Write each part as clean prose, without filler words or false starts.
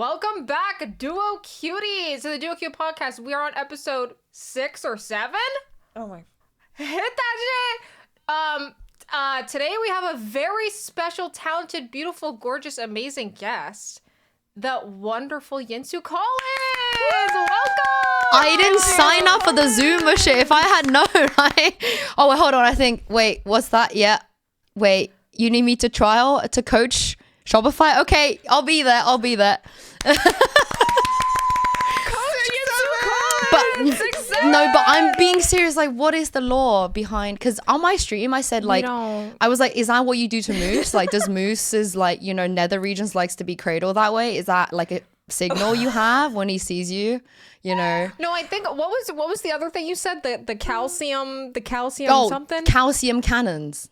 Welcome back, Duo Cuties, to the Duo Cute podcast. We are on episode 6 or 7. Oh my! Hit that shit. Today we have a very special, talented, beautiful, gorgeous, amazing guest, the wonderful Yinsu Collins. Welcome. I didn't sign up for the Zoom or shit. If I had known, oh wait, hold on. Wait, what's that? Yeah. Wait, you need me to trial to coach Shopify? Okay, I'll be there. But I'm being serious. Like, what is the law behind? Because on my stream, I said like, I was like, is that what you do to moose? Like, does moose's like, nether regions likes to be cradled that way? Is that like a signal you have when he sees you? No, I think what was the other thing you said? The calcium something. Calcium cannons.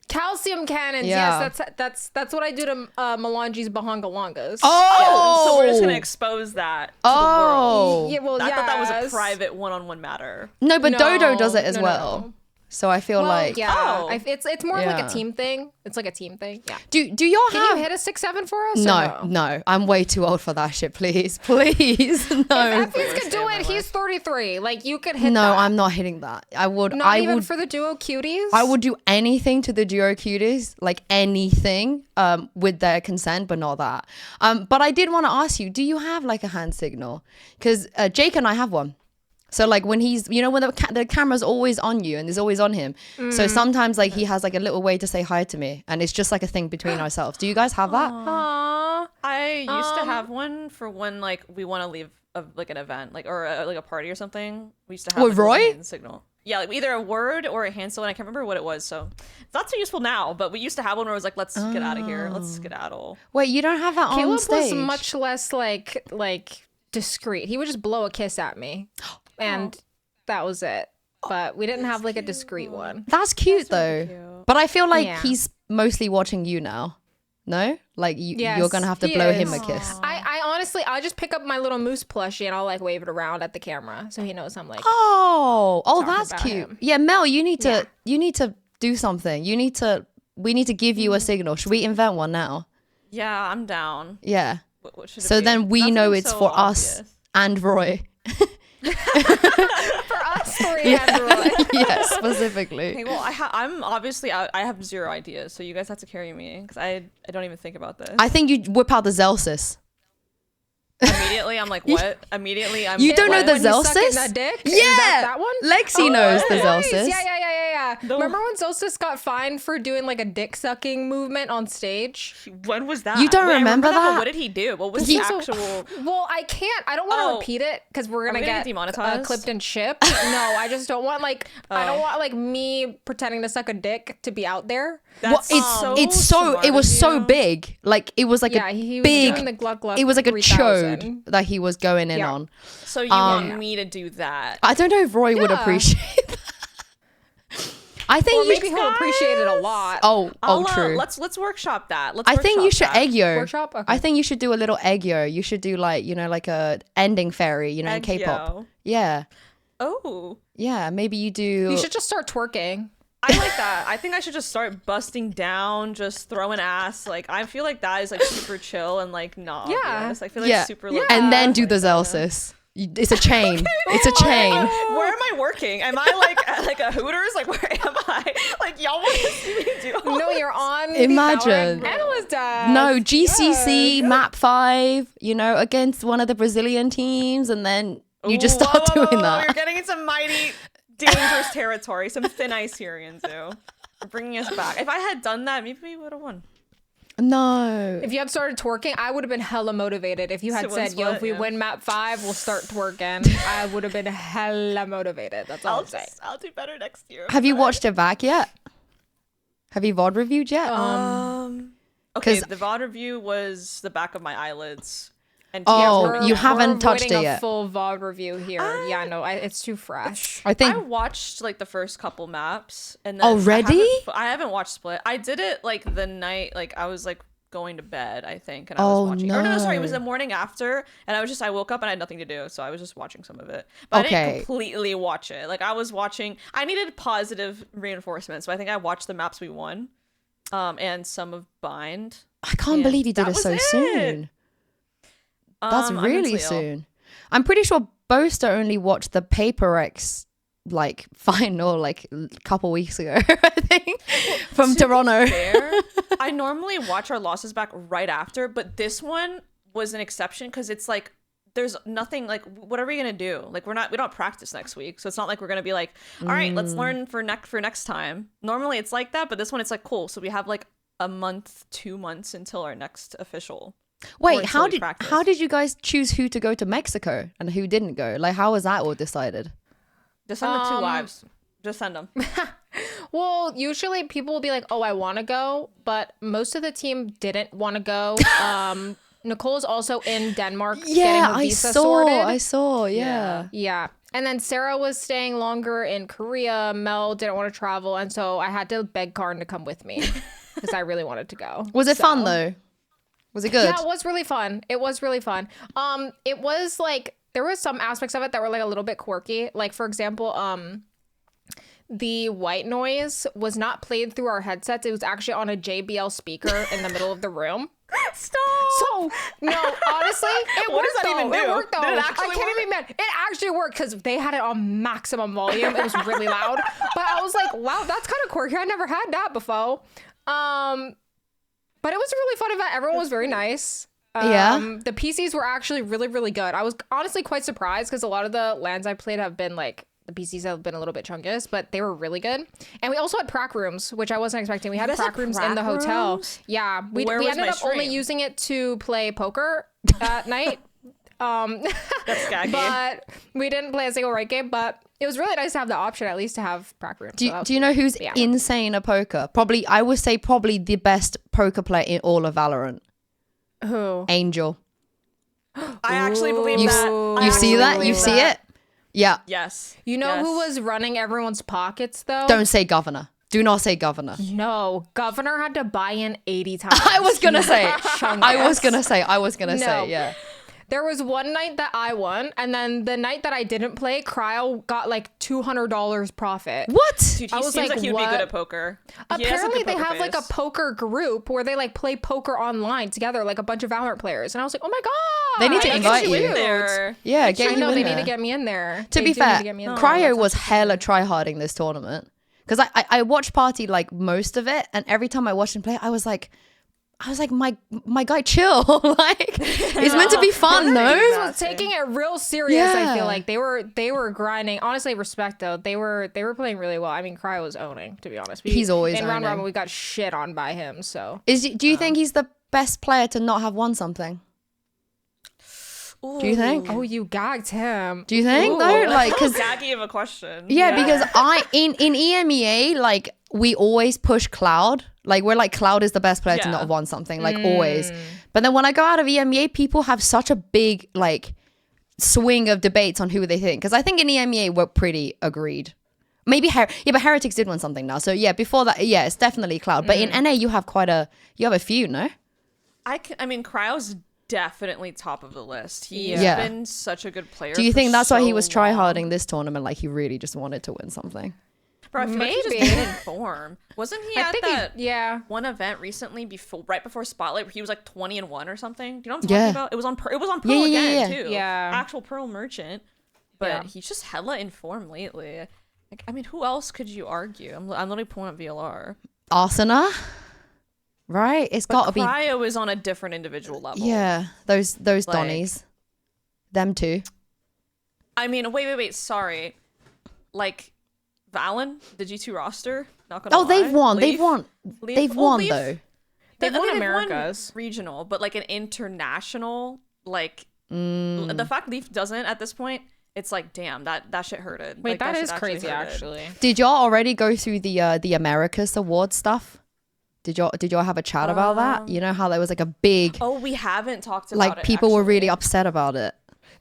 Calcium cannons. Yeah. Yes, that's what I do to Melange's Bahongalongas. Oh, so we're just gonna expose that to the world. Yeah, well, I thought that was a private one-on-one matter. No, but No, Dodo does it as well. No. So I feel like it's more like a team thing. It's like a team thing. Yeah. Do y'all Can have? you hit a 6-7 for us? No, I'm way too old for that shit. Please, no. If Effie's could do it, he's 33. Like you could hit. No, that. I'm not hitting that. I would. Not even for the Duo Cuties. I would do anything to the Duo Cuties, like anything, with their consent, but not that. But I did want to ask you, do you have like a hand signal? Because Jake and I have one. So like when he's, when the camera's always on you and is always on him. So sometimes like he has like a little way to say hi to me, and it's just like a thing between ourselves. Do you guys have that? Aww. I used to have one for when like we want to leave like an event, like or like a party or something. We used to have with Roy? A hand signal. Yeah, like either a word or a hand signal. And I can't remember what it was, so it's not so useful now. But we used to have one where it was like, "Let's get out of here. Let's skedaddle." Wait, you don't have that on Caleb stage? was much less like discreet. He would just blow a kiss at me, and that was it. But we didn't have like a discreet one. That's cute though. Cute. But I feel like he's mostly watching you now. No? Like you're gonna have to blow him a kiss. I honestly, I'll just pick up my little moose plushie and I'll like wave it around at the camera so he knows I'm like. Oh, that's cute. Him. Yeah, Mel, you need to do something. We need to give you a signal. Should we invent one now? Yeah, I'm down. Yeah. What should it So be? then we Nothing know it's so for obvious. us and Roy. For us three, Roy. Yeah, specifically. Okay, well, I'm obviously I have zero ideas, so you guys have to carry me because I don't even think about this. I think you whip out the Zelsis. Immediately, I'm like, what? Immediately, I'm. You don't know what? the When you suck in Zelsis? that dick? Yeah, Is that one? Lexi knows the Nice. Zelsis. Yeah. Remember when Zelsis got fined for doing like a dick sucking movement on stage? When was that? You don't Wait, I remember that? but what did he do? What was the actual? Well, I can't. I don't want to repeat it because we're gonna get demonetized. clipped and shipped. No, I just don't want I don't want like me pretending to suck a dick to be out there. That's It was so big. Like it was like he big. was doing the gluck gluck. It was like a 3000. chode that he was going in on. So you want me to do that? I don't know if Roy would appreciate that. I think Maybe he'll appreciate it a lot. True. Let's workshop that. I think you should egg yo. Workshop? Okay. I think you should do a little egg yo. You should do like like a ending fairy, in Egg K-pop. yo. Yeah. Oh. Yeah, maybe you do. You should just start twerking. I like that. I think I should just start busting down, just throwing ass. Like I feel like that is like super chill and like not obvious. I feel like super like and then do the Zelsis. It's a chain. It's a chain. Where am I working? Am I like at like a Hooters? Like where am I? Like y'all want to see me do all No, this? you're on Imagine. the Valorant analyst desk. No, GCC map 5, against one of the Brazilian teams, and then you just start doing that. You're getting into mighty dangerous territory. Some thin ice here, Yinsu. You're bringing us back. If I had done that, maybe we would have won. No. If you had started twerking, I would have been hella motivated. If you had said, "Yo, if we win map 5, we'll start twerking," I would have been hella motivated. That's all I'm saying. I'll do better next year. Have you watched it back yet? Have you VOD reviewed yet? Okay, the VOD review was the back of my eyelids. And you haven't touched it yet. A full VOD review here. Yeah, no, it's too fresh. I think I watched like the first couple maps, and then already I haven't watched Split. I did it like the night, like I was like going to bed, I think, and I was watching. No. Or no, sorry, it was the morning after, and I woke up and I had nothing to do, so I was just watching some of it. But I didn't completely watch it. Like I was watching. I needed positive reinforcement, so I think I watched the maps we won, and some of Bind. I can't believe you did it so soon. That's I'm really mentally ill. soon. I'm pretty sure Boaster only watched the Paper X like final like a couple weeks ago, I think, from To be Toronto. fair, I normally watch our losses back right after, but this one was an exception because it's like there's nothing like what are we gonna do? Like we don't practice next week, so it's not like we're gonna be like, all right, let's learn for next time. Normally it's like that, but this one it's like cool. So we have like a month, 2 months until our next official. Wait, how did you guys choose who to go to Mexico and who didn't go? Like, how was that all decided? Just send the 2 lives. Just send them. Well, usually people will be like, "Oh, I want to go," but most of the team didn't want to go. Nicole's also in Denmark. Yeah, getting her visa I sorted. saw, yeah. Yeah. And then Sarah was staying longer in Korea. Mel didn't want to travel, and so I had to beg Karn to come with me because I really wanted to go. Was it fun though? Was it good? Yeah, it was really fun. It was really fun. It was like there was some aspects of it that were like a little bit quirky. Like for example, the white noise was not played through our headsets. It was actually on a JBL speaker in the middle of the room. Stop. So no, honestly, it What worked does that though. even do? It worked though. Did it I actually can't work? even man. It actually worked because they had it on maximum volume. It was really loud. But I was like, wow, that's kind of quirky. I never had that before. But it was a really fun event. Everyone was very nice. Yeah. The PCs were actually really, really good. I was honestly quite surprised because a lot of the lands I played have been like, the PCs have been a little bit chunkiest, but they were really good. And we also had prac rooms, which I wasn't expecting. We had guys had prac rooms in prac the hotel. rooms? Yeah. We Where was ended my up only stream? using it to play poker at night. That's skaggy. But we didn't play a single right game, but it was really nice to have the option at least to have prac rooms. Do you know who's insane at poker? Probably, I would say probably the best poker player in all of Valorant. Who? Angel. I actually believe You, that. I you see actually that? You believe see that. it? Yeah. Yes. You know Yes. who was running everyone's pockets though? Don't say governor. Do not say governor. No, Governor had to buy in 80 times. I was gonna say. Chungus. I was gonna No. say. Yeah. There was one night that I won, and then the night that I didn't play, Cryo got like $200 profit. What? Dude, he I was seems like, like, he would be what? good at poker. He has a Apparently good they poker have like a face. poker group where they like play poker online together, like a bunch of Valorant players. And I was like, oh my god, They need to that's invite so you. cute. there. Yeah. I Get you know in they there. need to get me in there. To They be do need fair, to get me in there. Cryo was hella tryharding this tournament because I watched Party like most of it, and every time I watched him play, I was like, my guy, chill. Like it's meant to be fun, He no? was taking it real serious. I Yeah. feel like they were grinding. Honestly, respect though. They were playing really well. I mean, Cryo was owning. To be honest, He's always in round owning. robin. We got shit on by him. So Do you think he's the best player to not have won something? Do you think? oh, you gagged him. Do you think Ooh. though? Like, because Gaggy of a question. yeah, because in EMEA, like we always push Cloud. Like we're like Cloud is the best player to Yeah. not have won something, like always. But then when I go out of EMEA, people have such a big like swing of debates on who they think. Because I think in EMEA we're pretty agreed. Maybe but Heretics did win something now. So yeah, before that, yeah, it's definitely Cloud. But in NA you have a few, no? I mean, Cryo's definitely top of the list. He's Yeah. been such a good player. Do you for think that's why he so was long. tryharding this tournament? Like he really just wanted to win something. Bro, I feel like he Maybe. just didn't form. Wasn't he I at think that yeah. one event recently right before Spotlight where he was like 20-1 or something? Do you know what I'm Yeah. talking about? It was on Pearl Yeah, yeah, again yeah. too. Yeah. Actual Pearl merchant. But Yeah. he's just hella in form lately. Like, I mean, who else could you argue? I'm literally pulling up VLR. Arsena, right? It's got to be. Cryo is on a different individual level. Yeah, those Like- Donnies, them too. I mean, wait. Sorry. Like, Valen, the G2 roster. Not gonna Oh, lie. they've won. Leaf- They've won. Leaf- They've well, won Leaf- though. They've won won Americas. regional, but like an international, like Mm. the fact Leaf doesn't at this point, it's like, damn, that shit hurted. Wait, Like, that shit is crazy hurted. actually. Did y'all already go through the Americas award stuff? Did y'all have a chat about that? You know how there was like a big Oh, we haven't talked about like it. people were actually. really upset about it.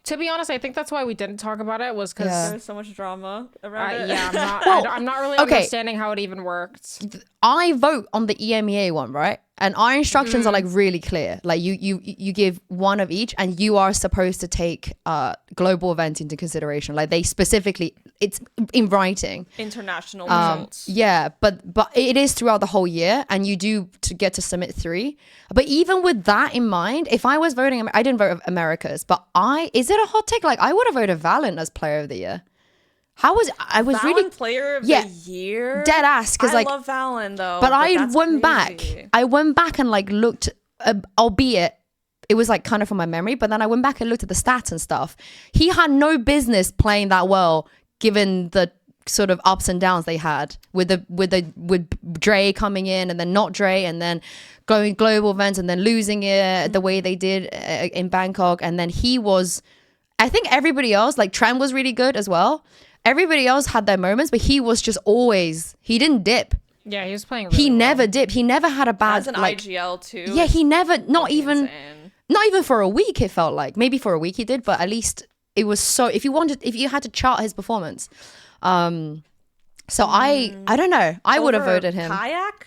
To be honest, I think that's why we didn't talk about it was because Yeah. There was so much drama around it. yeah, I'm not really okay. understanding how it even worked. I vote on the EMEA one, right? And our instructions are like really clear. Like you give one of each, and you are supposed to take global events into consideration. Like they specifically, it's in writing. International results. Yeah, but it is throughout the whole year, and you do to get to submit 3. But even with that in mind, if I was voting, I didn't vote Americas, but is it a hot take? Like I would have voted Valorant as player of the year. I was Valorant really player of the year. Dead ass, because like I love Valorant though. but I that's went crazy. back. I went back and like looked, albeit it was like kind of from my memory, but then I went back and looked at the stats and stuff. He had no business playing that well, given the sort of ups and downs they had with Dre coming in and then not Dre, and then going global events and then losing it the way they did in Bangkok. And then he was, I think everybody else, like Tram was really good as well. Everybody else had their moments, but he was just always, he didn't dip. Yeah, he was playing really He well. never dipped. He never had a bad, As an like, IGL too. yeah, he never, not even insane. for a week, it felt like. Maybe for a week he did, but at least it was so, if you had to chart his performance. So I don't know. I would have Over voted him. Kayak?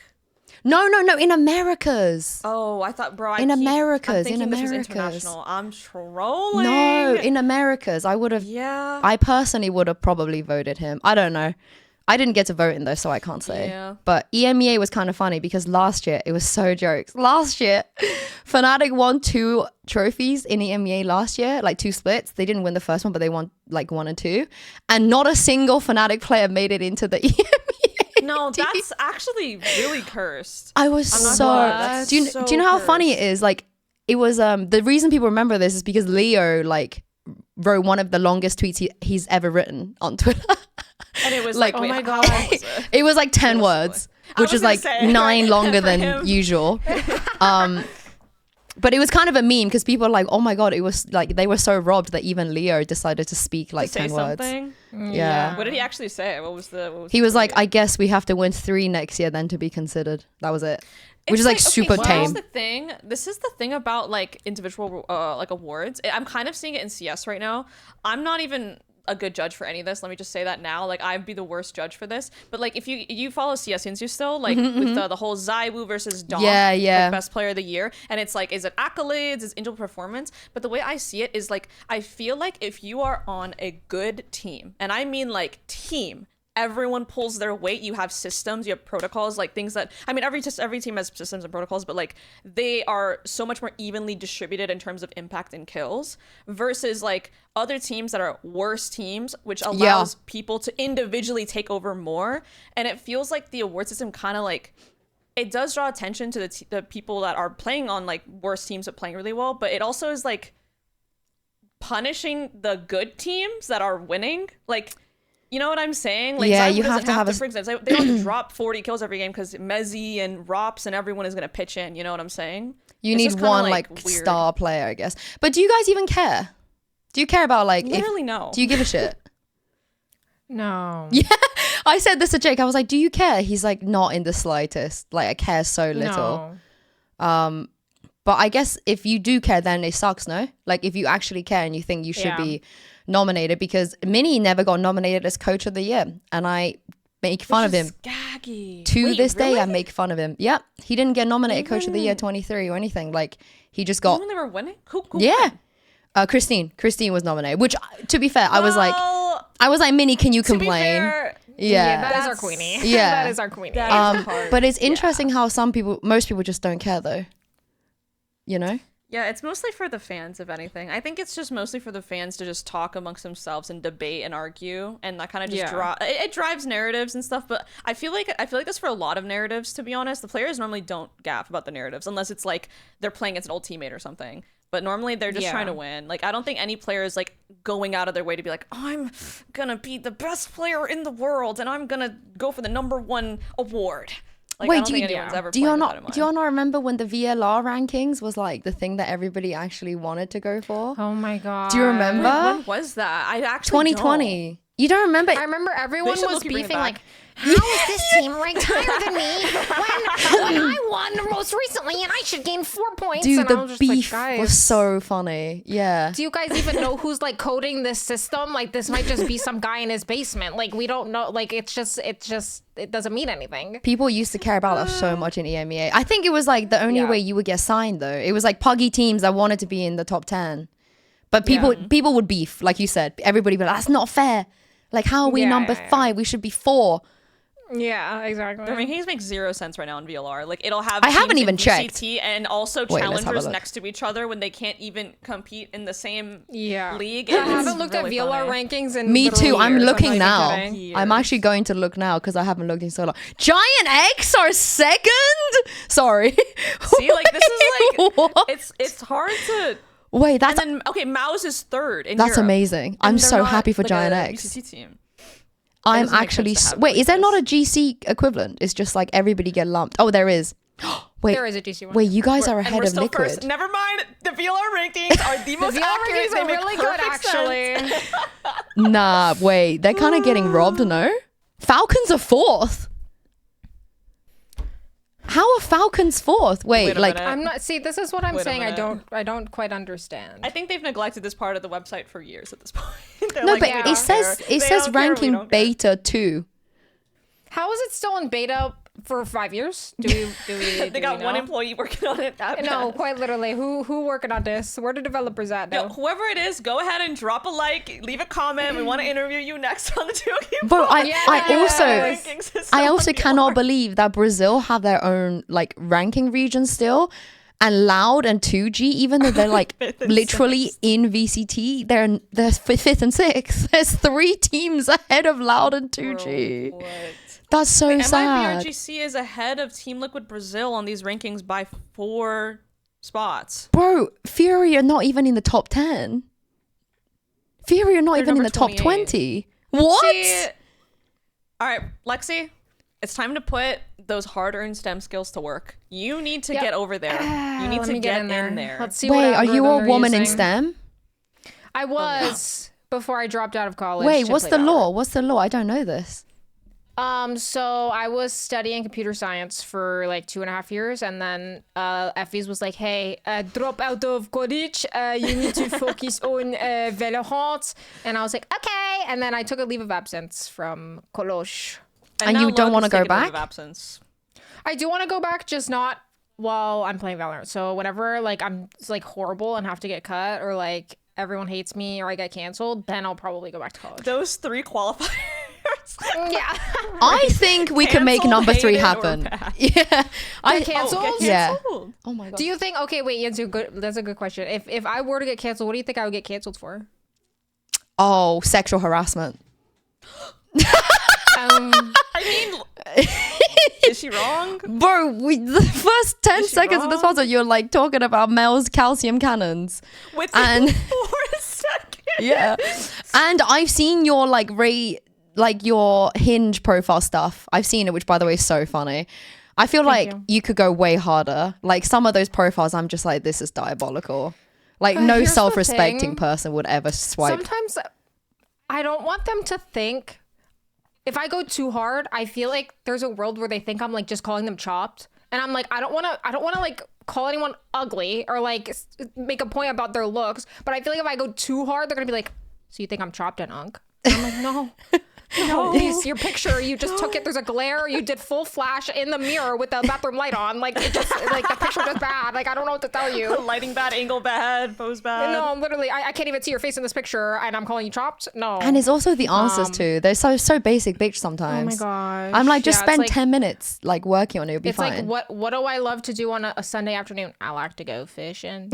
No, in Americas. Oh, I thought, bro. In Americas, I'm thinking in this was Americas. international. I'm trolling. No, in Americas. I would have, Yeah. I personally would have probably voted him. I don't know. I didn't get to vote in though, so I can't say. Yeah. But EMEA was kind of funny because last year, it was so jokes. Last year, Fnatic won 2 trophies in EMEA last year, like 2 splits. They didn't win the first one, but they won like 1 and 2. And not a single Fnatic player made it into the EMEA. No, that's actually really cursed. I was I'm not so. gonna lie, that's Do you know how funny it is? Like it was. The reason people remember this is because Leo like wrote one of the longest tweets he's ever written on Twitter. And it was Like, like, oh wait, my how God. long was it? It was like 10 words, which was is like gonna say, 9 longer for than him. usual. But it was kind of a meme because people are like, oh my God, it was like they were so robbed that even Leo decided to speak like To say 10 words. something? Yeah. What did he actually say? What was He the was like, tweet? I guess we have to win 3 next year then to be considered. That was it. Which is like okay, super so tame. This is the thing about like individual like awards. I'm kind of seeing it in CS right now. I'm not even a good judge for any of this. Let me just say that now. Like I'd be the worst judge for this. But like if you follow CS Yinsu still, like with the whole Zaiwu versus Dom, Yeah. like, best player of the year, and it's like, is it accolades, is it individual performance? But the way I see it is like, I feel like if you are on a good team, and I mean like team, everyone pulls their weight. You have systems, you have protocols, like things that, I mean, every team has systems and protocols, but like they are so much more evenly distributed in terms of impact and kills versus like other teams that are worse teams, which allows people to individually take over more. And it feels like the award system kind of like, it does draw attention to the people that are playing on like worse teams but playing really well, but it also is like punishing the good teams that are winning. Like, you know what I'm saying? Like, Yeah, Zaiwu you doesn't have to have for example, they don't have to drop 40 kills every game because Mezzi and Rops and everyone is going to pitch in. You know what I'm saying? You It's need just kinda, one like weird. star player, I guess. But do you guys even care? Do you care about like Literally no. Do you give a shit? No. Yeah. I said this to Jake. I was like, "Do you care?" He's like, "Not in the slightest. Like I care so little." No. But I guess if you do care, then it sucks, no? Like if you actually care and you think you should Yeah. be nominated, because Minnie never got nominated as coach of the year, and I make fun of him. Skaggy. To Wait, this day, I really? make fun of him. Yep. He didn't get nominated coach of the year 23 or anything. Like he just got Even when they were winning? Who yeah. Christine was nominated, which to be fair, I was like, Minnie, can you to be fair? fair, Yeah, that is our That's- queenie. Yeah. That is our queenie. That is the part. But it's interesting how most people just don't care though. You know? Yeah, it's mostly for the fans, if anything. I think it's just mostly for the fans to just talk amongst themselves and debate and argue, and that kind of just it drives narratives and stuff. But I feel like that's for a lot of narratives, to be honest. The players normally don't gaff about the narratives unless it's like they're playing against an old teammate or something. But normally they're just trying to win. Like I don't think any player is like going out of their way to be like, I'm gonna be the best player in the world and I'm gonna go for the #1 award. Like, I Wait, don't think anyone's ever do you playing with that in not mind. do you not remember when the VLR rankings was like the thing that everybody actually wanted to go for? Oh my God. Do you remember? When was that? I actually 2020. You don't remember? I remember everyone should was look-y bring it beefing back. like, how is this team ranked higher than me when I won most recently, and I should gain 4 points. Dude, and I the was just beef like, was guys, so funny. Yeah. do you guys even know who's like coding this system? Like, this might just be some guy in his basement. Like, we don't know. Like, it doesn't mean anything. People used to care about that so much in EMEA. I think it was like the only Yeah. way you would get signed though. It was like puggy teams that wanted to be in the top 10. But people would beef, like you said. Everybody would be like, that's not fair. Like, how are we number 5? We should be 4. Yeah, exactly. The rankings make 0 sense right now in VLR. Like, it'll have I haven't teams even in checked. VCT and also Wait, let's have a challengers look. next to each other when they can't even compete in the same league. I It's haven't looked really at VLR funny. rankings in Me literally too. I'm years. looking not even now. kidding. I'm actually going to look now because I haven't looked in so long. Giant X are second? Sorry. See, like, this is like What? it's hard to. Wait, that's And then okay, Mouse is 3rd in that's Europe. amazing. I'm And they're so not, happy for like, Giant a X. VCT team. I'm doesn't make actually sense to have wait. it like Is there not this. a GC equivalent? It's just like everybody get lumped. Oh, there is. Wait, There is a GC one. wait. You guys are And ahead we're of still Liquid. first. Never mind. The VLR rankings are the most VLR accurate. rankings They are make really good, perfect sense. actually. Nah, wait. They're kind of getting robbed, no? Falcons are 4th. How are Falcons 4th? Wait, a like minute. I'm not. See, this is what I'm Wait a saying. minute. I don't quite understand. I think they've neglected this part of the website for years at this point. They're no, like, but "We it don't says care. it They says don't care, we ranking don't care." beta 2. How is it still in beta for 5 years? Do we? They got one employee working on it. No, quite literally. Who working on this? Where the developers at Yo, now? whoever it is, go ahead and drop a like, leave a comment. We want to interview you next on the 2 Bro, I Yes. also cannot believe that Brazil have their own like ranking region still, and Loud and 2G, even though they're like Fifth and literally in VCT, they're 5th and 6th. There's 3 teams ahead of Loud and 2G. What? That's so sad. MIBRGC is ahead of Team Liquid Brazil on these rankings by 4 spots. Bro, Fury are not even in the top 10. Fury are not They're even in number the top 28. 20. What? See, all right, Lexi, it's time to put those hard-earned STEM skills to work. You need to get over there. You need Let to me get in there. there. Let's see. what Wait, are you algorithm a they're woman in using. STEM? I was before I dropped out of college. Wait, to what's play the Valorant. law? What's the law? I don't know this. So I was studying computer science for like 2.5 years, and then Effie's was like, "Hey, drop out of college. You need to focus on Valorant." And I was like, "Okay." And then I took a leave of absence from college. And now you don't Love wanna is go taking a leave of back? absence. I do want to go back, just not while I'm playing Valorant. So whenever like I'm like horrible and have to get cut, or like everyone hates me, or I get canceled, then I'll probably go back to college. Those 3 qualifiers. Yeah. I think we could make Cancelled, number 3 hated, or happen. bad. Yeah. canceled? Yeah. canceled. Oh my god. Do you think? Okay, wait, Yinsu. Good. That's a good question. If I were to get canceled, what do you think I would get canceled for? Oh, sexual harassment. I mean, is she wrong? Bro, the first 10 Is she seconds of this wrong? podcast, you're like talking about Mel's calcium cannons. With And- for a second. Yeah. And I've seen your like your Hinge profile stuff. I've seen it, which by the way is so funny. I feel like you. you could go way harder. Like some of those profiles, I'm just like, this is diabolical. Like no here's the self-respecting thing. person would ever swipe. Sometimes I don't want them to think. If I go too hard, I feel like there's a world where they think I'm like just calling them chopped, and I'm like, I don't want to like call anyone ugly or like make a point about their looks. But I feel like if I go too hard, they're gonna be like, so you think I'm chopped and unk? And I'm like, no. No, please, your picture, you just took it. There's a glare. You did full flash in the mirror with the bathroom light on. Like, it just, like, the picture just bad. Like, I don't know what to tell you. Lighting bad, angle bad, pose bad. No, literally, I can't even see your face in this picture, and I'm calling you chopped. No. And it's also the answers too. They're so basic bitch sometimes. Oh my gosh. I'm like, just Yeah, it's spend like- 10 minutes like working on it. It'll be It's fine. like what do I love to do on a Sunday afternoon? I like to go fishing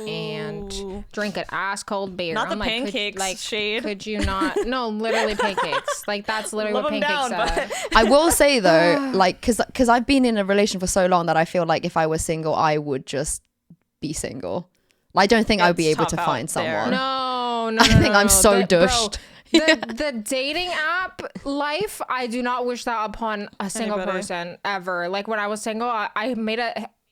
and drink an ice cold beer. Not the I'm like, pancakes, shade. Could you not? No, literally pancakes. Like that's literally Love what 'em pancakes down, are. but I will say though, like, cause I've been in a relation for so long that I feel like if I was single, I would just be single. I don't think I would be It's able to tough find out there. someone. No, I think I'm so Bro, dushed. the dating app life, I do not wish that upon a single Anybody. person ever. Like when I was single, I made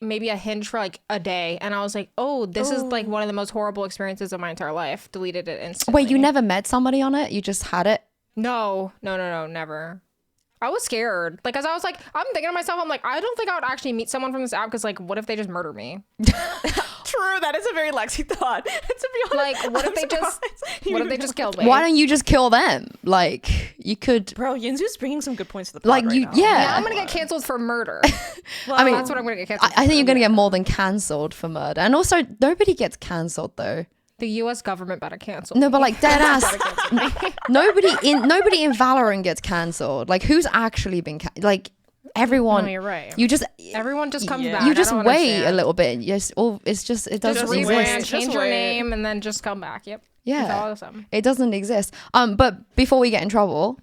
maybe a Hinge for like a day, and I was like, oh, this is like one of the most horrible experiences of my entire life. Deleted it instantly. Wait, you never met somebody on it? You just had it? No, never. I was scared. Like, cause I was like, I'm thinking to myself, I'm like, I don't think I would actually meet someone from this app. Cause like, what if they just murder me? True, that is a very Lexi thought. To be honest, Like, what if they just killed me? Why don't you just kill them? Like, you could. Bro, Yinzu's bringing some good points to the pod Like, right you, now. yeah. I'm gonna get canceled for murder. I mean, That's what I'm gonna get canceled. I think you're for. gonna get more than cancelled for murder, and also nobody gets cancelled though. The U.S. government better cancel. No, me. but like dead ass. Better cancel me. nobody in Valorant gets cancelled. Like, who's actually been like everyone? No, you're right. You just Everyone just comes Yeah. back. you I just don't wait understand. a little bit. Yes, it's just it doesn't Just exist. rebrand, Just change your wait. name, and then just come back. Yep. Yeah. It's awesome. It doesn't exist. But before we get in trouble,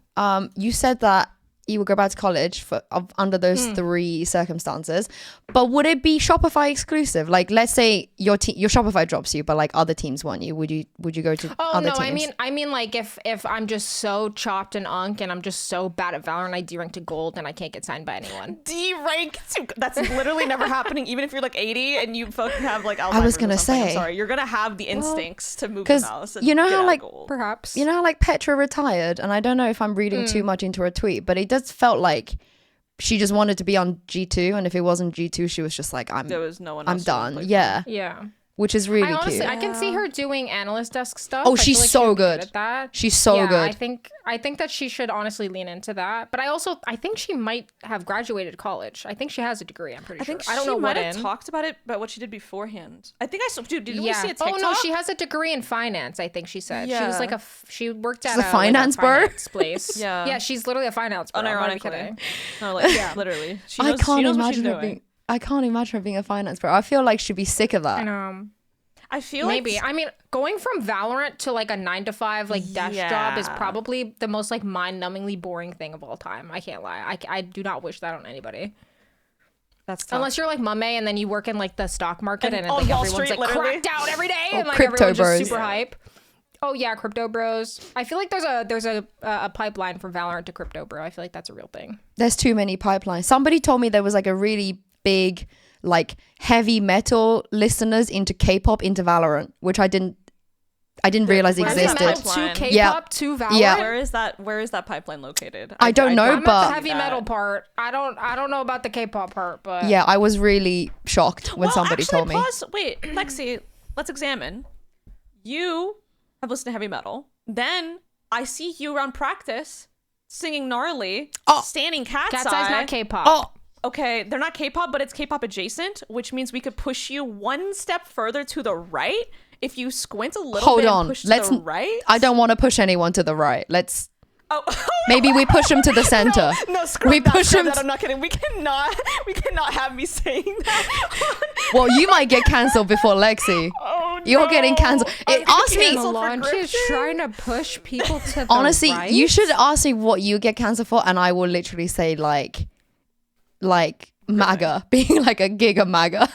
you said that you would go back to college under those three circumstances. But would it be Shopify exclusive? Like, let's say your Shopify drops you, but like other teams want you. Would you go to Oh other no, teams? I mean, like if I'm just so chopped and unk, and I'm just so bad at Valorant, I D rank to gold, and I can't get signed by anyone. D rank to, that's literally never happening. Even if you're like 80 and you fucking have like Alzheimer's was gonna or something, I'm say. sorry, you're gonna have the instincts to move the 'cause mouse. And you know get how, out of like, gold. Perhaps. You know how like Petra retired, and I don't know if I'm reading too much into her tweet, but it does felt like she just wanted to be on G2, and if it wasn't G2, she was just like, there was no one. I'm else who would done. play for Yeah, Yeah. which is really I honestly, cute. I can see her doing analyst desk stuff. Oh, I she's feel like so she would be good. at that. She's so Yeah, good. I think that she should honestly lean into that. But I think she might have graduated college. I think she has a degree. I'm pretty I sure. think I don't she know might what have in. talked about it, but what she did beforehand. I think I saw. Dude, didn't we Yeah. see a Oh TikTok? no, she has a degree in finance. I think she said she was Yeah. like she worked at She's a finance bro? finance place. Yeah. Yeah, she's literally a finance bro. I'm not even Unironically. kidding. No, like literally. She I knows, can't she knows what imagine she's her doing. being. I can't imagine her being a finance pro. I feel like she'd be sick of that. I know. I feel Maybe. like I mean, going from Valorant to like a 9 to 5 like desk job is Yeah. probably the most like mind-numbingly boring thing of all time. I can't lie. I do not wish that on anybody. that's tough. Unless you're like Mame and then you work in like the stock market and, on like Wall everyone's Street, like literally. cracked out every day and like crypto everyone's just bros. super hype. Oh yeah, crypto bros. I feel like there's a pipeline from Valorant to crypto bro. I feel like that's a real thing. There's too many pipelines. Somebody told me there was like a really big, like heavy metal listeners into K-pop into Valorant, which I didn't realize Where's that existed. Heavy metal pipeline? to K-pop Yeah. to Valorant. Yeah. Where is that pipeline located? I don't know, I'm but- at the heavy metal part. I don't know about the K-pop part, but Yeah, I was really shocked when somebody actually, told me. pause. Wait, Lexi, let's examine. You have listened to heavy metal. Then I see you around practice singing gnarly, standing cat's Cat's eye. Eye's not K-pop. Oh, Okay, they're not K-pop, but it's K-pop adjacent, which means we could push you one step further to the right if you squint a little hold bit on. and push to Let's. the right. I don't want to push anyone to the right. Let's. Oh, Maybe we push them to the center. no, screw we that, push screw them. that. I'm not kidding. We cannot have me saying that. Well, you might get cancelled before Lexi. Oh, You're no. getting cancelled. I'm Ask getting me. canceled for Melange is grifting? trying to push people to the Honestly, right. you should ask me what you get cancelled for, and I will literally say like MAGA, being like a giga MAGA.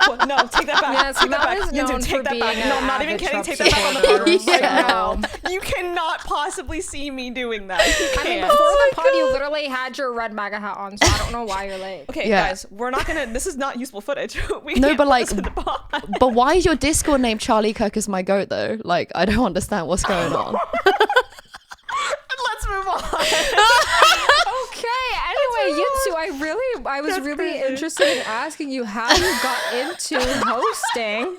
Well, no, take that back. Yes, take that Mel back. is Yinsu, known take for that being back. an No, I'm not even avid kidding. Trump Take that back on the supporter. podcast right Yeah. now. You cannot possibly see me doing that. You I mean, can't. before Oh the pod, you literally had your red MAGA hat on, so I don't know why you're late. Okay, Yeah. guys, we're not gonna. This is not useful footage. We No, can't but put like, this in the pod. but why is your Discord name Charlie Kirk is my goat though? Like, I don't understand what's going on. Let's move on. Okay. Anyway, Yinsu, I was really crazy. interested in asking you how you got into hosting.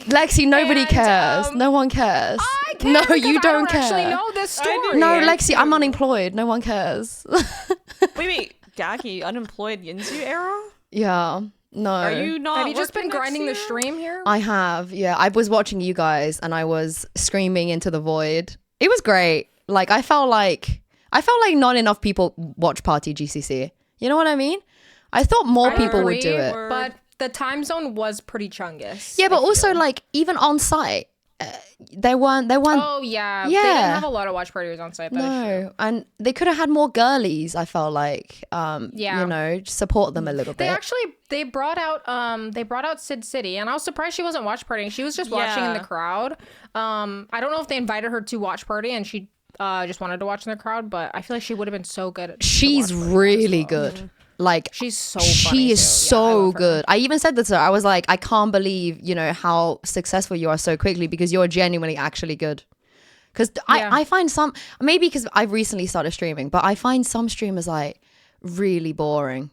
Lexi, nobody And, cares. No one cares. I care No, because you I don't care. actually know this story. No, Lexi, I'm unemployed. No one cares. wait, Gaggy, unemployed Yinsu era? Yeah. No. Are you not? Have you just been working next grinding the year? stream here? I have. Yeah. I was watching you guys and I was screaming into the void. It was great. Like I felt like not enough people watch Party GCC. You know what I mean? I thought more people would do agree, it. But the time zone was pretty chungus. Yeah, but I also feel. like even on site, they weren't. Oh yeah. They Yeah. didn't have a lot of watch parties on site. That is true. No, and they could have had more girlies. I felt like, Yeah. you know, support them a little They bit. actually brought out Sid City, and I was surprised she wasn't watch partying. She was just watching in the Yeah. crowd. I don't know if they invited her to watch party and she just wanted to watch in the crowd, but I feel like she would have been so good. At She's the watch party really as well. good. Like She's so she funny, is too. Yeah, I so love her. good. I even said that to her. I was like, I can't believe, you know, how successful you are so quickly because you're genuinely actually good. Because Yeah. I find some, maybe because I've recently started streaming, but I find some streamers like really boring.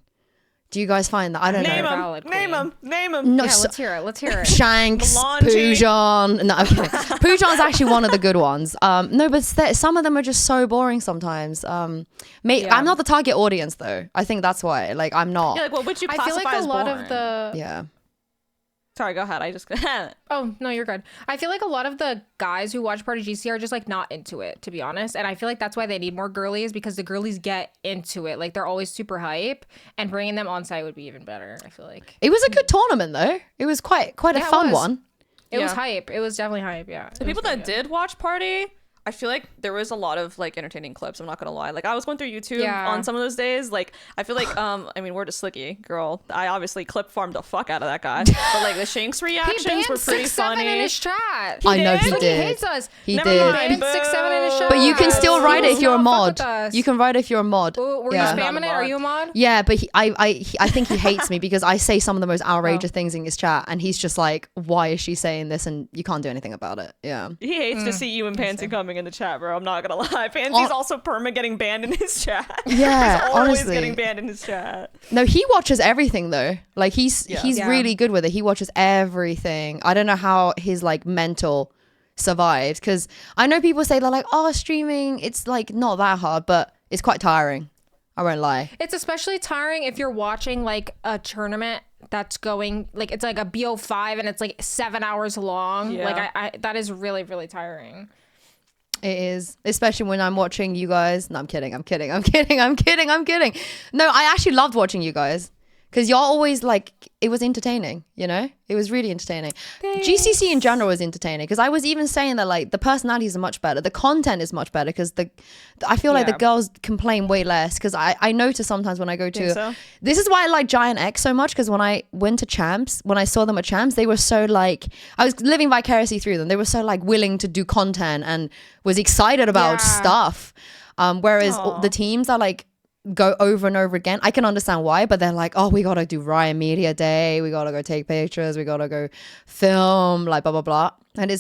Do you guys find that? I don't Name know. Valid him. Name queen. him. Name him. No, Yeah, so- let's hear it. Let's hear it. Shanks, Melange. Pujon. No, okay. Pujon's actually one of the good ones. No, but some of them are just so boring sometimes. Yeah. I'm not the target audience though. I think that's why. Like, I'm not. Yeah, like what would you I classify feel like a as lot boring? of the. Yeah. Sorry, go ahead. I just. Oh, no, you're good. I feel like a lot of the guys who watch Party GC are just like not into it, to be honest. And I feel like that's why they need more girlies, because the girlies get into it. Like they're always super hype, and bringing them on site would be even better, I feel like. It was a good tournament though. It was quite a Yeah, it fun was. one. It was Yeah. hype. It was definitely hype, yeah. The people that did watch Party, I feel like there was a lot of like entertaining clips. I'm not gonna lie. Like I was going through YouTube Yeah. on some of those days. Like I feel like I mean, word to Slicky, girl. I obviously clip farmed the fuck out of that guy. But like the Shanks He reactions banned were pretty 6-7 funny. in his chat. I know he Slicky did. hates us. He Never did. mind. Banned 6-7 in his chat. But you can still write it if you're a Don't fuck mod. with us. You can write it if you're a mod. Ooh, were Yeah. you spamming Not a it? Are mod. you a mod? Yeah, but I think he hates me because I say some of the most outrageous things in his chat, and he's just like, "Why is she saying this?" And you can't do anything about it. Yeah. He hates to see you and Pansy coming in the chat, bro. I'm not gonna lie. Pansy's also perma getting banned in his chat. Yeah, He's always honestly. getting banned in his chat. No, he watches everything though. Like he's Yeah. really good with it. He watches everything. I don't know how his like mental survives, because I know people say they're like, "Oh, streaming, it's like not that hard," but it's quite tiring. I won't lie. It's especially tiring if you're watching like a tournament that's going like it's like a BO5 and it's like 7 hours long. Yeah. Like I that is really, really tiring. It is, especially when I'm watching you guys. No, I'm kidding. I'm kidding. No, I actually loved watching you guys because y'all always like, it was entertaining, you know? It was really entertaining. GCC in general was entertaining because I was even saying that like the personalities are much better. The content is much better because I feel like the Yeah. girls complain way less because I notice sometimes when I go Think to, so? this is why I like Giant X so much, because when I went to Champs, when I saw them at Champs, they were so like, I was living vicariously through them. They were so like willing to do content and was excited about Yeah. stuff. Whereas Aw. the teams are like, go over and over again. I can understand why, but they're like, oh, we gotta do Riot Media Day, we gotta go take pictures, we gotta go film, like blah blah blah. And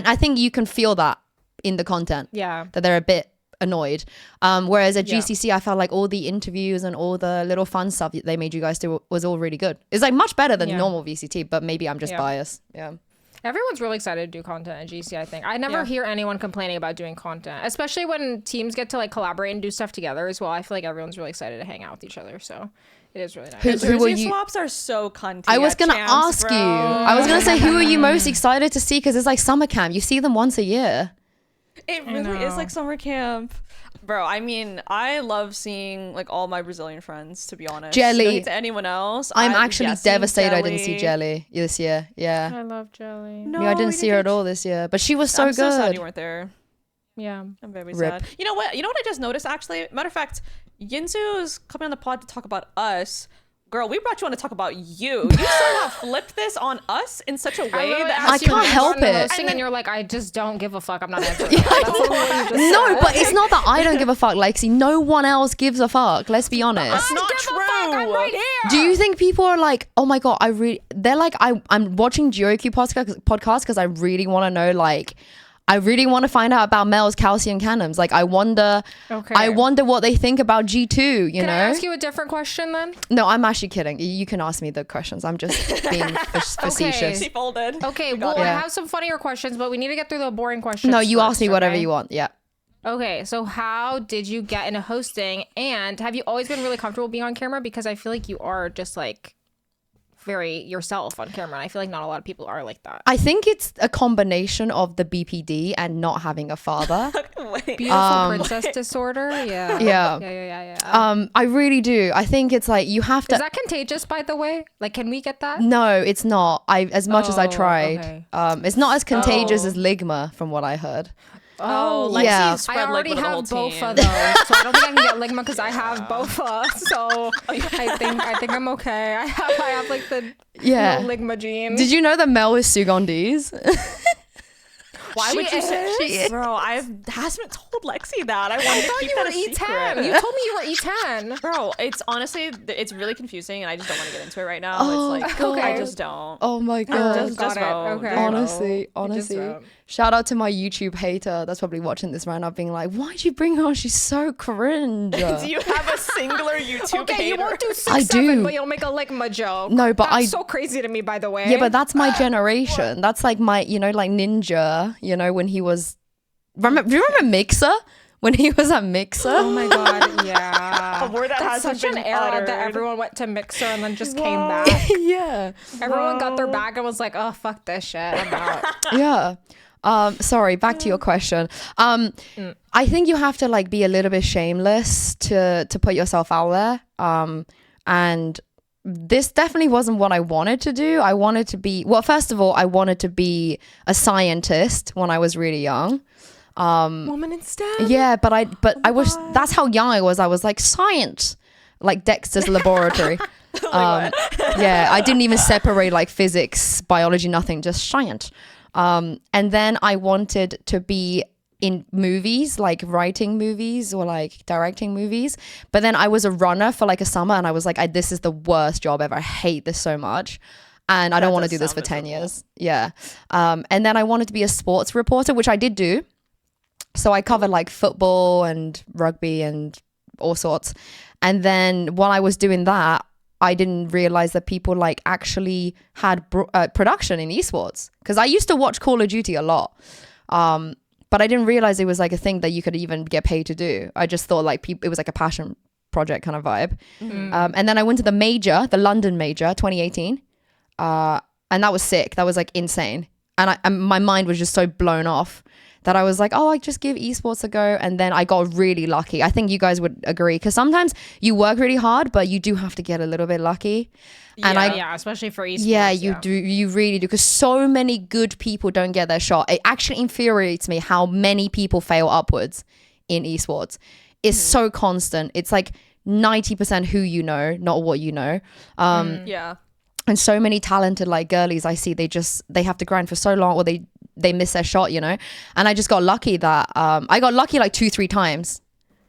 I think you can feel that in the content. Yeah. That they're a bit annoyed. Whereas at Yeah. GCC, I felt like all the interviews and all the little fun stuff that they made you guys do was all really good. It's like much better than Yeah. normal VCT, but maybe I'm just Yeah. biased. Yeah. Everyone's really excited to do content at GC, I think. I never Yeah. hear anyone complaining about doing content, especially when teams get to like collaborate and do stuff together as well. I feel like everyone's really excited to hang out with each other. So it is really nice. Who were Jersey you? swaps are so cunty. I was at gonna Champs, ask bro. you. I was gonna say, who are you most excited to see? Because it's like summer camp. You see them once a year. It really is know. like summer camp. Bro, I mean, I love seeing like all my Brazilian friends, to be honest. Jelly. No hate to anyone else. I'm actually seeing devastated I didn't see Jelly this year. Yeah. I love Jelly. No, Yeah, I didn't you see her at get- all this year, but she was so I'm so sad good. you weren't there. Yeah. I'm very Rip. sad. You know what? You know what I just noticed actually? Matter of fact, Yinsu is coming on the pod to talk about us. Girl, we brought you on to talk about you. You somehow flipped this on us in such a way that I can't help it. And you're like, I just don't give a fuck. I'm not answering. That's literally what you just No, said. but it's not that I don't give a fuck, Lexi. No one else gives a fuck. Let's be honest. That's not give a true. fuck, I'm right here. Do you think people are like, oh my god, they're like, I'm watching GeoQ podcast because I really want to know, like, I really want to find out about Mel's calcium cannons. Like, I wonder Okay. what they think about G2, you Can know? I ask you a different question then? No, I'm actually kidding. You can ask me the questions. I'm just being facetious. She folded. Okay, We got well, it. I have some funnier questions, but we need to get through the boring questions. No, you ask first, me whatever okay? you want. Yeah. Okay, so how did you get into hosting? And have you always been really comfortable being on camera? Because I feel like you are just like very yourself on camera. And I feel like not a lot of people are like that. I think it's a combination of the BPD and not having a father. Wait. Beautiful princess disorder. Yeah. Yeah. Yeah. I really do. I think it's like you have to. Is that contagious, by the way? Like, can we get that? No, it's not. As much as I Oh, tried. okay. It's not as contagious Oh. as Ligma, from what I heard. Oh, Lexi Yeah. spread I already like with the whole have both team. of those, so I don't think I can get Ligma because I have bofa. So I think I'm okay. I have like the Yeah. no Ligma genes. Did you know that Mel is Sugandese? Why would you say? She is. Bro, hasn't told Lexi that. I wanted to keep You that were a secret. E10. You told me you were E10. Bro, it's honestly, it's really confusing, and I just don't want to get into it right now. Oh, it's like, God. I just don't. Oh my god. Just got it. vote. Okay. Just Honestly, vote. honestly. vote. Shout out to my YouTube hater that's probably watching this right now being like, why'd you bring her on? She's so cringe. Do you have a singular YouTube Okay, hater? you won't do 6'7", I do. but you'll make a Ligma joke. No, but That's so crazy to me, by the way. Yeah, but that's my generation. That's like my, like Ninja, when he was. Do you remember Mixer? When he was at Mixer? Oh my god, yeah. A word that That's hasn't such an been era uttered. that everyone went to Mixer and then just came back. Yeah. Everyone got their bag and was like, oh, fuck this shit. I'm out. Yeah. Sorry, back to your question. I think you have to like be a little bit shameless to put yourself out there. And this definitely wasn't what I wanted to do. I wanted to be, well, first of all, I wanted to be a scientist when I was really young. Woman instead. Yeah, but I was, that's how young I was. I was like, science, like Dexter's laboratory. Yeah, I didn't even separate like physics, biology, nothing, just science. And then I wanted to be in movies, like writing movies or like directing movies. But then I was a runner for like a summer and I was like, this is the worst job ever. I hate this so much. And I don't want to do this for 10 years. Yeah. And then I wanted to be a sports reporter, which I did do. So I covered like football and rugby and all sorts. And then while I was doing that, I didn't realize that people like actually had production in esports, because I used to watch Call of Duty a lot. But I didn't realize it was like a thing that you could even get paid to do. I just thought like it was like a passion project kind of vibe. And then I went to the London major 2018. And that was sick. That was like insane. And my mind was just so blown off that I was like, oh, I just give esports a go. And then I got really lucky. I think you guys would agree, because sometimes you work really hard, but you do have to get a little bit lucky. And Yeah, especially for esports. Yeah, you do. You really do. Because so many good people don't get their shot. It actually infuriates me how many people fail upwards in esports. It's so constant. It's like 90% who you know, not what you know. Yeah. And so many talented like girlies I see, they have to grind for so long, or they miss their shot, And I just got lucky that I got lucky like 2-3 times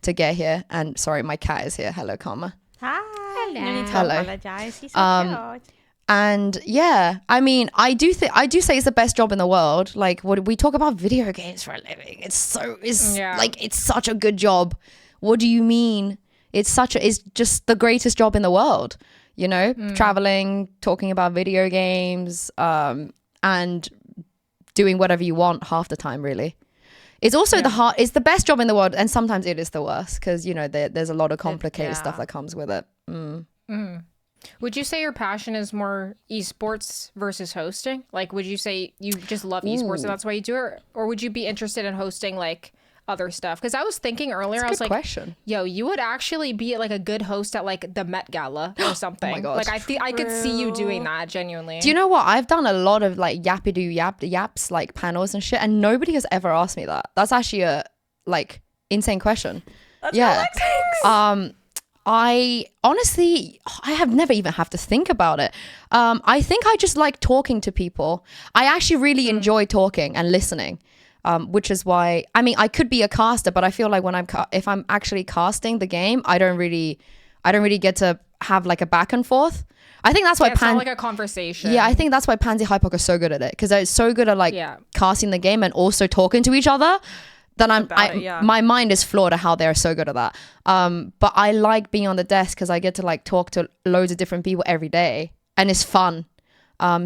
to get here. And sorry, my cat is here. Hello, Karma. Hi. Hello. You need to Hello. apologize. He's so cute. And yeah, I mean, I do say it's the best job in the world. Like, what we talk about video games for a living. It's such a good job. What do you mean? It's just the greatest job in the world. Traveling, talking about video games, and doing whatever you want half the time, really. It's also it's the best job in the world, and sometimes it is the worst, because there's a lot of complicated stuff that comes with it. Would you say your passion is more esports versus hosting? Like, would you say you just love esports and that's why you do it? Or would you be interested in hosting like other stuff? Because I was thinking earlier, I was like, question. yo, you would actually be like a good host at like the Met Gala or something. Oh my God. Like I could see you doing that genuinely. Do you know what? I've done a lot of like yaps like panels and shit, and nobody has ever asked me that. That's actually a like insane question. I honestly, I have never even have to think about it. I think I just like talking to people. I actually really enjoy talking and listening. Which is why, I mean, I could be a caster, but I feel like if I'm actually casting the game, I don't really get to have like a back and forth. I think that's why it's not like a conversation. Yeah, I think that's why Pansy Hypoc are so good at it, because they're so good at like casting the game and also talking to each other. That my mind is floored at how they're so good at that. But I like being on the desk because I get to like talk to loads of different people every day, and it's fun.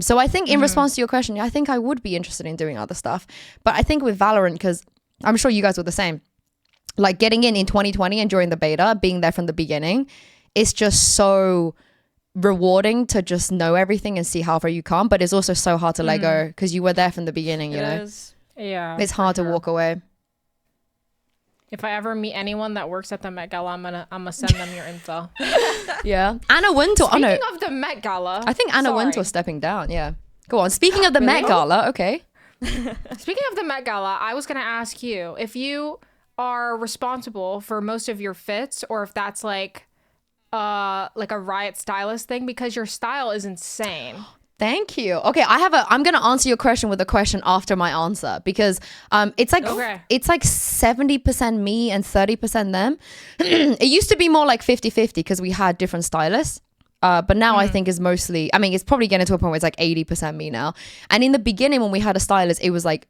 So I think in response to your question, I think I would be interested in doing other stuff. But I think with Valorant, because I'm sure you guys were the same, like getting in 2020 and during the beta, being there from the beginning, it's just so rewarding to just know everything and see how far you come. But it's also so hard to let go because you were there from the beginning, you know? Yeah. It's hard to walk away. If I ever meet anyone that works at the Met Gala, I'm gonna send them your info. Yeah. Anna Wintour. Speaking of the Met Gala, I think Anna Wintour's stepping down. Yeah. Go on. Speaking of the Met Gala, okay. Speaking of the Met Gala, I was gonna ask you if you are responsible for most of your fits, or if that's like a Riot stylist thing, because your style is insane. Thank you. Okay, I'm gonna answer your question with a question after my answer because it's like Okay. it's like 70% me and 30% them. It used to be more like 50-50 because we had different stylists. But now I think is mostly, I mean, it's probably getting to a point where it's like 80% me now. And in the beginning when we had a stylist, it was like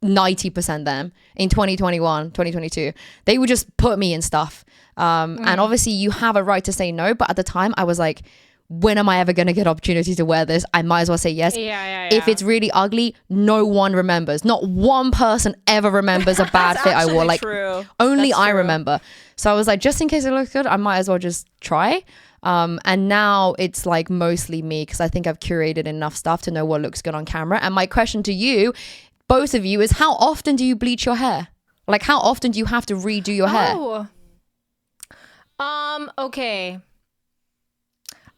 90% them. In 2021, 2022, they would just put me in stuff. And obviously you have a right to say no, but at the time I was like, when am I ever going to get opportunity to wear this? I might as well say yes. Yeah. If it's really ugly, no one remembers. Not one person ever remembers a bad fit I wore. Like true. only That's I true. remember. So I was like, just in case it looks good, I might as well just try. And now it's like mostly me because I think I've curated enough stuff to know what looks good on camera. And my question to you, both of you, is how often do you bleach your hair? Like how often do you have to redo your hair? Okay.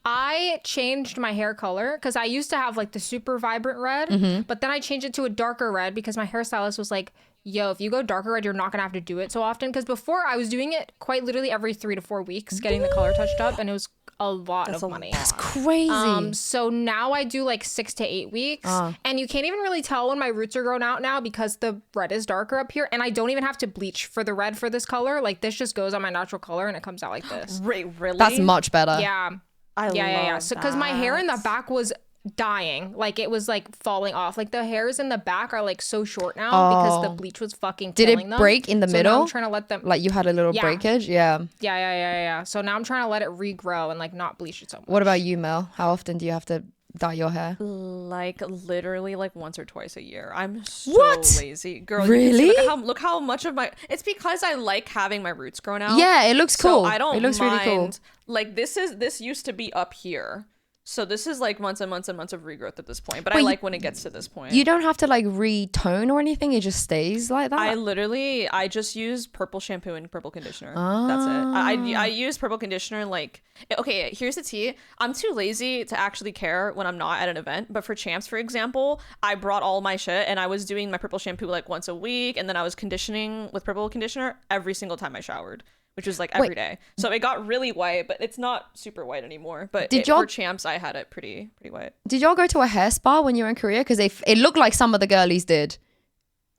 I changed my hair color because I used to have like the super vibrant red, but then I changed it to a darker red because my hairstylist was like, yo, if you go darker red, you're not gonna have to do it so often. Because before I was doing it quite literally every 3 to 4 weeks, getting the color touched up, and it was a lot of money. That's crazy. So now I do like 6 to 8 weeks, and you can't even really tell when my roots are grown out now because the red is darker up here, and I don't even have to bleach for the red for this color. Like this just goes on my natural color and it comes out like this. Really? That's much better. Yeah. I love So because my hair in the back was dying, like it was like falling off. Like the hairs in the back are like so short now because the bleach was fucking Did killing it them. break in the So now middle? I'm trying to let them. Like you had a little breakage? Yeah. Yeah. So now I'm trying to let it regrow and like not bleach it so much. What about you, Mel? How often do you have to dye your hair? Like literally like once or twice a year. I'm so What? lazy, girl. Really? You can see, look how much of my. It's because I like having my roots grown out. Yeah, it looks cool. So I don't. It looks mind, really cool. Like this used to be up here. So this is like months and months and months of regrowth at this point. But Wait, I like when it gets to this point. You don't have to like retone or anything. It just stays like that. I just use purple shampoo and purple conditioner. That's it. I use purple conditioner like, okay, here's the tea. I'm too lazy to actually care when I'm not at an event. But for champs, for example, I brought all my shit and I was doing my purple shampoo like once a week. And then I was conditioning with purple conditioner every single time I showered, which was like every day. So it got really white, but it's not super white anymore. But for champs, I had it pretty white. Did y'all go to a hair spa when you were in Korea? Because it looked like some of the girlies did.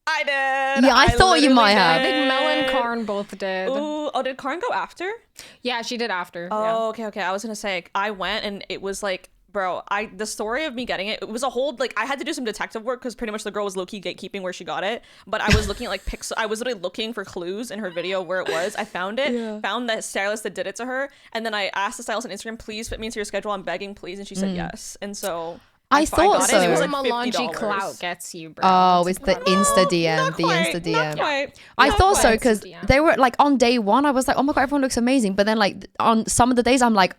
I did. Yeah, I thought you might have. I think Mel and Karn both did. Ooh, oh, did Karn go after? Yeah, she did after. Oh, okay. I was gonna say I went and it was like, bro, the story of me getting it was a whole, like, I had to do some detective work because pretty much the girl was low-key gatekeeping where she got it, but I was looking at like I was literally looking for clues in her video where it was. I found it, found the stylist that did it to her, and then I asked the stylist on Instagram, please fit me into your schedule, I'm begging, please, and she said yes. And so I thought got so. it. It was Some like Melange $50. clout gets you, bro. Oh, it's the Insta DM. Not The quite, Insta DM. not quite. I Not thought so quite. because they were like on day one, I was like, oh my God, everyone looks amazing. But then like on some of the days, I'm like,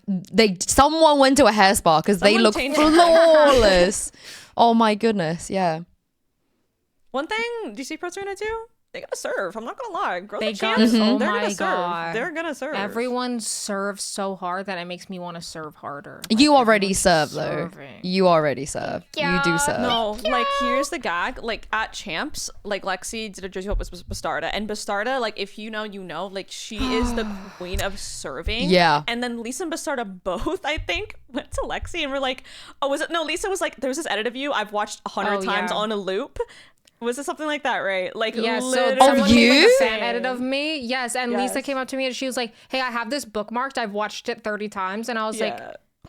someone went to a hair spa because they Someone look changed their flawless. Oh my goodness. Yeah. One thing, do you see pros are gonna do? They gotta serve. I'm not gonna lie. Girls They and champs, gotta- oh they're my gonna serve. God. They're gonna serve. Everyone serves so hard that it makes me want to serve harder. You Like, already everyone's serve though. serving. You already serve. You do serve. No, like here's the gag. Like at champs, like Lexi did a jersey hope with Bastarda, and Bastarda, like if you know, you know, like she is the queen of serving. Yeah. And then Lisa and Bastarda both, I think, went to Lexi and were like, oh, was it? No, Lisa was like, there was this edit of you I've watched 100 times on a loop. Was it something like that, right? Like, Yeah, so literally- someone made like you? a fan edit of me. Yes, and Lisa Yes. came up to me and she was like, "Hey, I have this bookmarked. I've watched it 30 times." And I was like,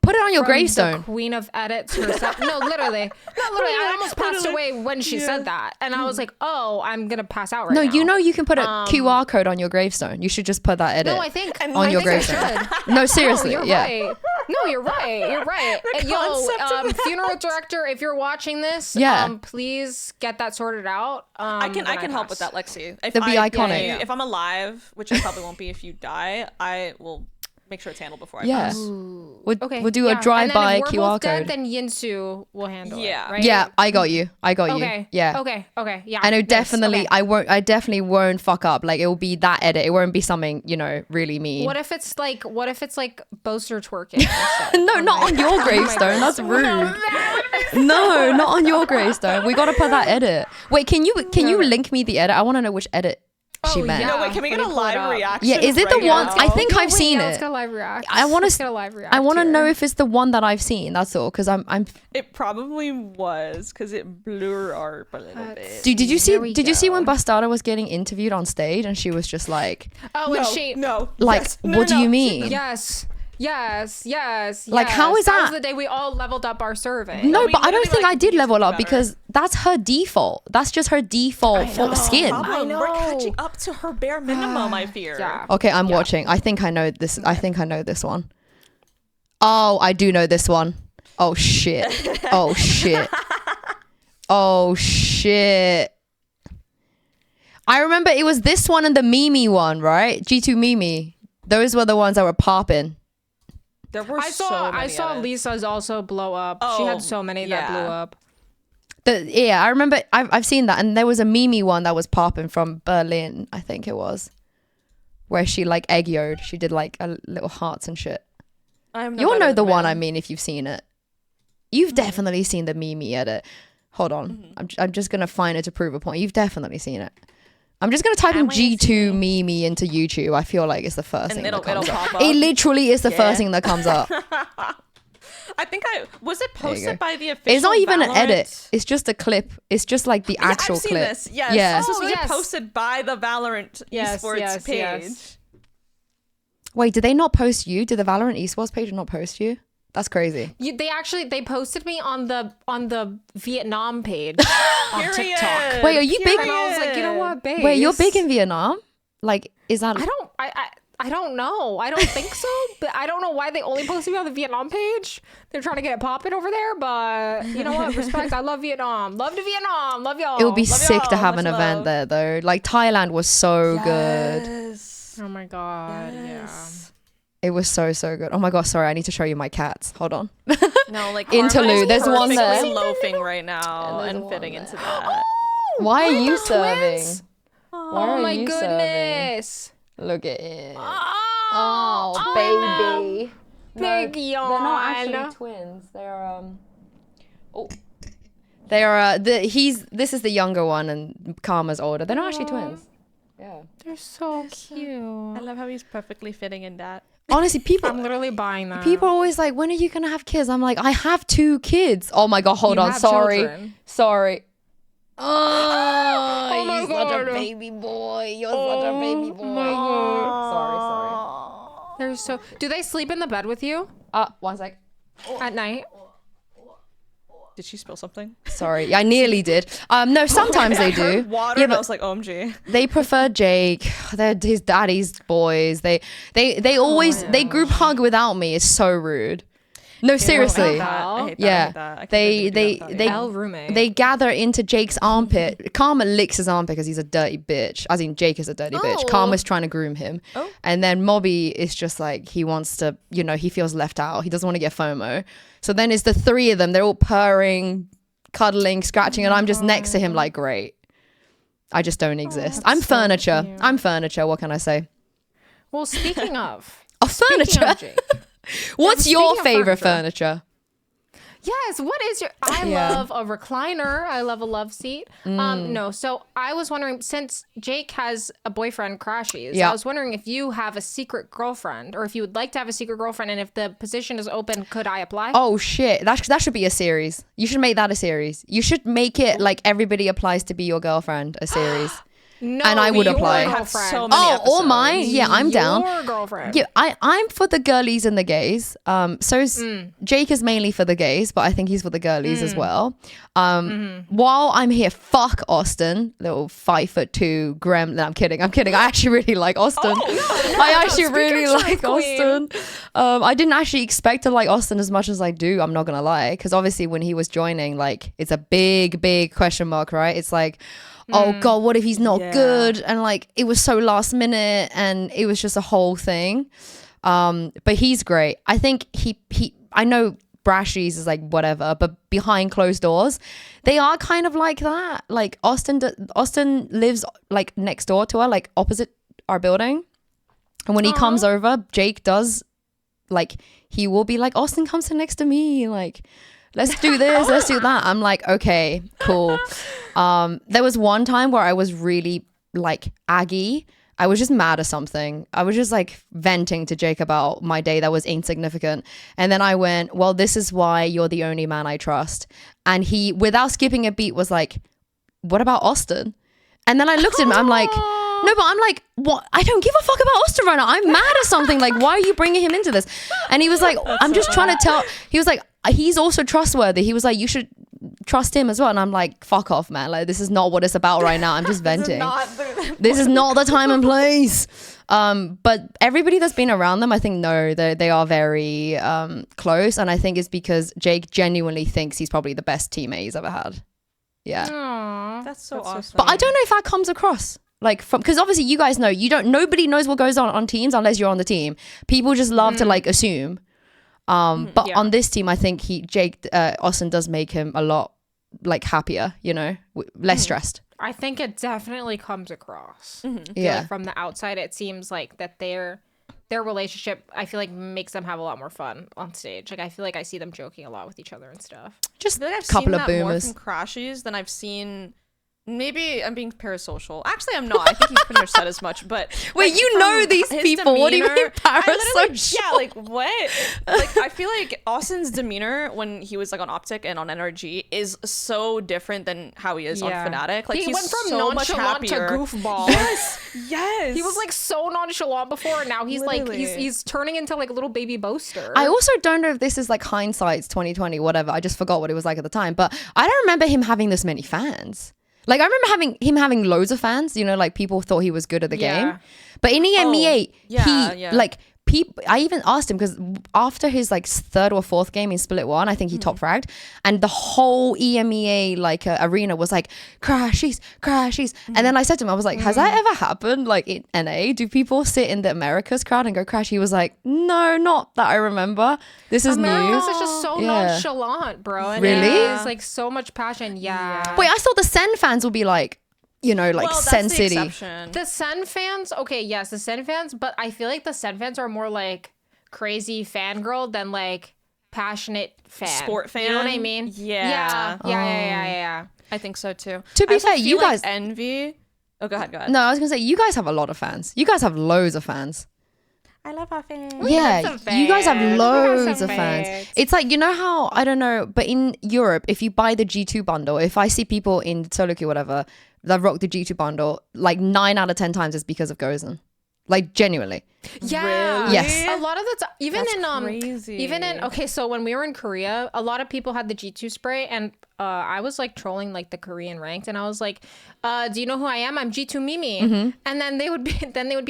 Put it on your from gravestone. the queen of edits herself. No, literally. I almost passed away when she said that. And I was like, oh, I'm going to pass out right No, now. you know you can put a QR code on your gravestone. You should just put that edit No, I think on your gravestone. No, seriously, you're yeah. right. No, you're right. You're right. The Yo, concept of that. funeral director, if you're watching this, Yeah. please get that sorted out. I can when help with pass. that, Lexi. If That'd be I- iconic. If I'm alive, which I probably won't be if you die, I will make sure it's handled before I Yeah. pass. Okay. We'll do yeah. a drive-by and then if we're QR both dead, code. then Yinsu will handle Yeah. it. Right? Yeah, I got you. Okay. Yeah. Okay. Yeah. I know nice. definitely Okay. I definitely won't fuck up. Like it will be that edit. It won't be something, really mean. What if it's like Boaster twerking? instead? No, not on your gravestone. That's rude. No, not on your gravestone. We got to put that edit. Wait, can you link me the edit? I want to know which edit she Oh, met. yeah. No, wait, can we get a Let me pull it live up. reaction? Yeah, is it the right one? now? I think I've Wait, seen yeah, Let's it. get a live react. I want Let's to. get a live react. I want to here. know if it's the one that I've seen. That's all. Because I'm. It probably was because it blew our up a little bit. Did you see? Here we Did you see when go. Bastarda was getting interviewed on stage and she was just like, Oh, and she. No. like, Yes. No, what do no. you mean? Yes. Yes. Like, how is That was that- the day we all leveled up our survey. No, we but I don't literally, think like, I did used level it up better. because that's her default. That's just her default skin. Problem. I We're know. catching up to her bare minimum, I fear. Yeah. Okay, I'm watching. I think I know this. I think I know this one. Oh, I do know this one. Oh shit. Oh shit. Oh shit. I remember it was this one and the Mimi one, right? G2 Mimi. Those were the ones that were popping. There were I so saw. many I saw edits. Lisa's also blow up. She Oh, had so many that blew yeah. up. Yeah, I remember. I've seen that, and there was a Mimi one that was popping from Berlin. I think it was, where she like egg yolked. She did like a little hearts and shit. You'll know the one I mean if you've seen it. You've definitely seen the Mimi edit. Hold on, I'm just gonna find it to prove a point. You've definitely seen it. I'm just gonna type in G2 Mimi into YouTube. I feel like it's the first thing that it'll comes pop up. up. It literally is the Yeah. first thing that comes up. I think was it There you posted go. by the official It's not even an Valorant? edit. It's just a clip. It's just like the actual I've seen clip. this. Yes. Yeah. This was really yes. posted by the Valorant Yes, esports yes, page. yes. Wait, did they not post you? Did the Valorant esports page not post you? That's crazy. They posted me on the Vietnam page on Period. TikTok. Wait, are you big? And I was like, you know what, babe? Wait, you're big in Vietnam? Like, is that? I don't know. I don't think so. But I don't know why they only posted me on the Vietnam page. They're trying to get it popping over there. But you know what? Respect. I love Vietnam. Love to Vietnam. Love y'all. It would be Love sick to y'all. have an Much event love. there, though. Like Thailand was so good. Yes. Oh my god. Yes. It was so good. Oh my god, sorry, I need to show you my cats. Hold on. No, like Interlude, Karma is there's one there. perfectly loafing right now there's and one fitting there. into that. Why are you the serving? twins? Why Oh are my you serving? goodness. Look at it. Oh, baby. Big yawn. They're not actually twins. They're Oh. They are this is the younger one and Karma's older. They're not actually twins. Yeah. They're so I cute. love how he's perfectly fitting in that. Honestly, people I'm literally buying that. people are always like, when are you gonna have kids? I'm like, I have 2 kids. Oh my god, hold You on. have Sorry. children. Sorry. Oh, my you're such a God. baby boy. You're such a baby boy. Sorry. They're so. Do they sleep in the bed with you One sec. at night? Did she spill something? Sorry, I nearly did. No, sometimes they do. Water. Yeah, And I but was like, OMG. they prefer Jake. They're his daddy's boys. They always they group hug without me. It's so rude. No, seriously. that. I hate that. Yeah, I hate that. I can't believe they do that without you. L roommate. They gather into Jake's armpit. Karma licks his armpit because he's a dirty bitch. As in, Jake is a dirty bitch. Oh. Karma's trying to groom him. Oh. And then Mobby is just like, he wants to, he feels left out. He doesn't want to get FOMO. So then it's the 3 of them. They're all purring, cuddling, scratching. And I'm just next to him like, great. I just don't exist. I'm furniture. cute. I'm furniture. What can I say? Well, speaking of. Oh, Speaking furniture. of Jake. What's Yeah, your speaking of favorite furniture. furniture? Yes, what is your I Yeah. love a recliner. I love a love seat. No, so I was wondering, since Jake has a boyfriend, Crashies, Yeah. I was wondering if you have a secret girlfriend, or if you would like to have a secret girlfriend, and if the position is open, could I apply? Oh shit, that should be a series. You should make that a series. You should make it like everybody applies to be your girlfrild, a series. No, and I would your apply. girlfriend. So many Oh, or episodes. mine. Yeah, I'm down. Your girlfriend. Yeah, I'm for the girlies and the gays. Jake is mainly for the gays, but I think he's for the girlies as well. While I'm here, fuck Austin, little 5'2" gremlin. No, I'm kidding. I actually really like Austin. I actually speak really your truth, like queen. Austin. I didn't actually expect to like Austin as much as I do. I'm not gonna lie, because obviously when he was joining, like, it's a big question mark, right? It's like, oh god, what if he's not Yeah. good? And like, it was so last minute, and it was just a whole thing. But he's great. I think he I know Brashies is like whatever, but behind closed doors, they are kind of like that. Like Austin lives like next door to her, like opposite our building. And when he comes over, Jake does, like, he will be like, Austin comes to next to me, like, let's do this, let's do that. I'm like, okay, cool. There was one time where I was really like aggy. I was just mad at something. I was just like venting to Jake about my day that was insignificant. And then I went, well, this is why you're the only man I trust. And he, without skipping a beat, was like, what about Austin? And then I looked at him, I'm like, no, but I'm like, what? I don't give a fuck about Austin right now. I'm mad at something. Like, why are you bringing him into this? And he was like, I'm just trying to tell. He was like, he's also trustworthy. He was like, you should trust him as well. And I'm like, fuck off, man. Like, this is not what it's about right now. I'm just venting. This is not the time and place. But everybody that's been around them, I think, no, they are very close. And I think it's because Jake genuinely thinks he's probably the best teammate he's ever had. Yeah. Aww, That's so awesome. But I don't know if that comes across. Like, from, because obviously you guys know, nobody knows what goes on teams unless you're on the team. People just love to like assume. But on this team, I think Austin does make him a lot like happier, you know, less stressed. I think it definitely comes across. I feel Yeah. like from the outside, it seems like that their relationship, I feel like, makes them have a lot more fun on stage. Like, I feel like I see them joking a lot with each other and stuff. Just I feel like I've a couple seen of that boomers. more from crashies than I've seen. Maybe I'm being parasocial. Actually, I'm not. I think he's pretty much said as much. But Wait, like, you know from these his people. What do you mean demeanor- I literally- parasocial? Yeah, like what? Like I feel like Austin's demeanor when he was like on Optic and on NRG is so different than how he is Yeah. on Fnatic. Like He he's went from so much nonchalant to happier. goofball. Yes. He was like so nonchalant before, and now he's like Literally. he's turning into like a little baby boaster. I also don't know if this is like hindsight's 2020, whatever. I just forgot what it was like at the time. But I don't remember him having this many fans. Like, I remember having loads of fans, you know, like people thought he was good at the game. But in EMEA, I even asked him, because after his like third or fourth game in Split 1, I think he top fragged, and the whole EMEA like arena was like crashies. And then I said to him, I was like, has that ever happened like in NA? Do people sit in the Americas crowd and go crash? He was like, no, not that I remember. This is America's new. is just so Yeah. nonchalant, bro. And Really? It's like so much passion. Yeah. Wait, I thought the Sen fans will be like, you know, like well, Sen that's City. the exception. The Sen fans, okay, yes, the Sen fans, but I feel like the Sen fans are more like crazy fangirl than like passionate fan. Sport fan. You know what I mean? Yeah. Yeah. I think so too. To be I also fair, feel you like guys- envy. Oh, go ahead. No, I was gonna say, you guys have a lot of fans. You guys have loads of fans. I love our fans. Yeah, some you guys have fans. We have loads some of fans. fans. It's like, you know how, I don't know, but in Europe, if you buy the G2 bundle, if I see people in solo queue, whatever, that rock the G2 bundle, like 9 out of 10 times it's because of Gozen. Like, genuinely. Yeah. Really? Yes. A lot of the time, even That's crazy. okay, so when we were in Korea, a lot of people had the G2 spray, and I was like trolling like the Korean ranked, and I was like, do you know who I am? I'm G2 Mimi. And then they would be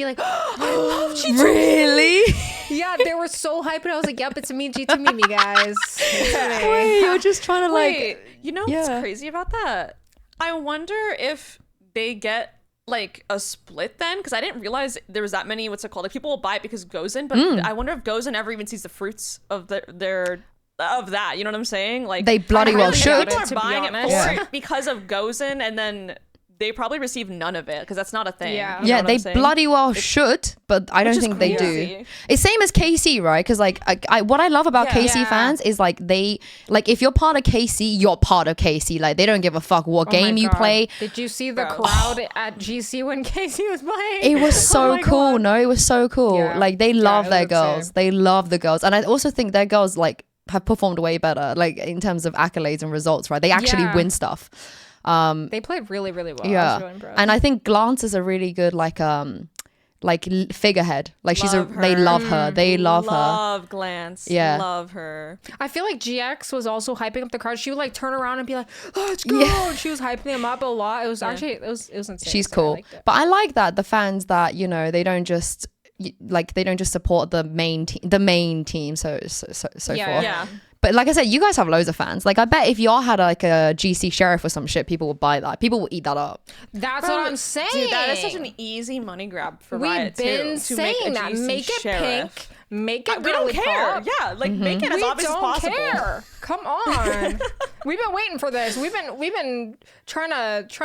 like, oh, I love G2. Really? Yeah, they were so hyped, and I was like, yep, it's me, G2 Mimi, guys. It's me. Wait, you're just trying to Wait, you know what's yeah. crazy about that? I wonder if they get like a split then, because I didn't realize there was that many. What's it called? Like people will buy it because Gozen, but I wonder if Gozen ever even sees the fruits of their of that. You know what I'm saying? Like They bloody well should. People To are be buying it honest. for because of Gozen, and then they probably receive none of it because that's not a thing. Yeah. You know Yeah, what they I'm saying? bloody well should, but I don't is think they do. crazy. It's same as KC, right? Because like, I what I love about Yeah. KC Yeah. fans is like if you're part of KC, you're part of KC. Like they don't give a fuck what Oh my game you God. play. Did you see the Bro. crowd at GC when Casey was playing? It was so my cool. God. No, it was so cool. Yeah. Like they Yeah, love it their was girls. insane. They love the girls, and I also think their girls like have performed way better, like in terms of accolades and results. Right? They actually Yeah. win stuff. They played really, really well. I was Yeah, really impressed. and I think Glance is a really good figurehead. Like they love her. They love her. Love Glance. Yeah. Love her. I feel like GX was also hyping up the crowd. She would like turn around and be like, "Let's go!" Yeah. And she was hyping them up a lot. It was actually it was insane. She's so I cool. liked it. But I like that the fans that, you know, they don't just support the main team so Yeah, forth. Yeah. But like I said, you guys have loads of fans. Like I bet if y'all had like a GC sheriff or some shit, people would buy that. People will eat that up. That's Bro, what I'm saying. Dude, that is such an easy money grab for We've Riot been too, to saying make a that. GC Make it sheriff. pink. Make it We don't girly care. pop. Yeah, like make it as We obvious as don't possible. care. Come on. We've been waiting for this. We've been trying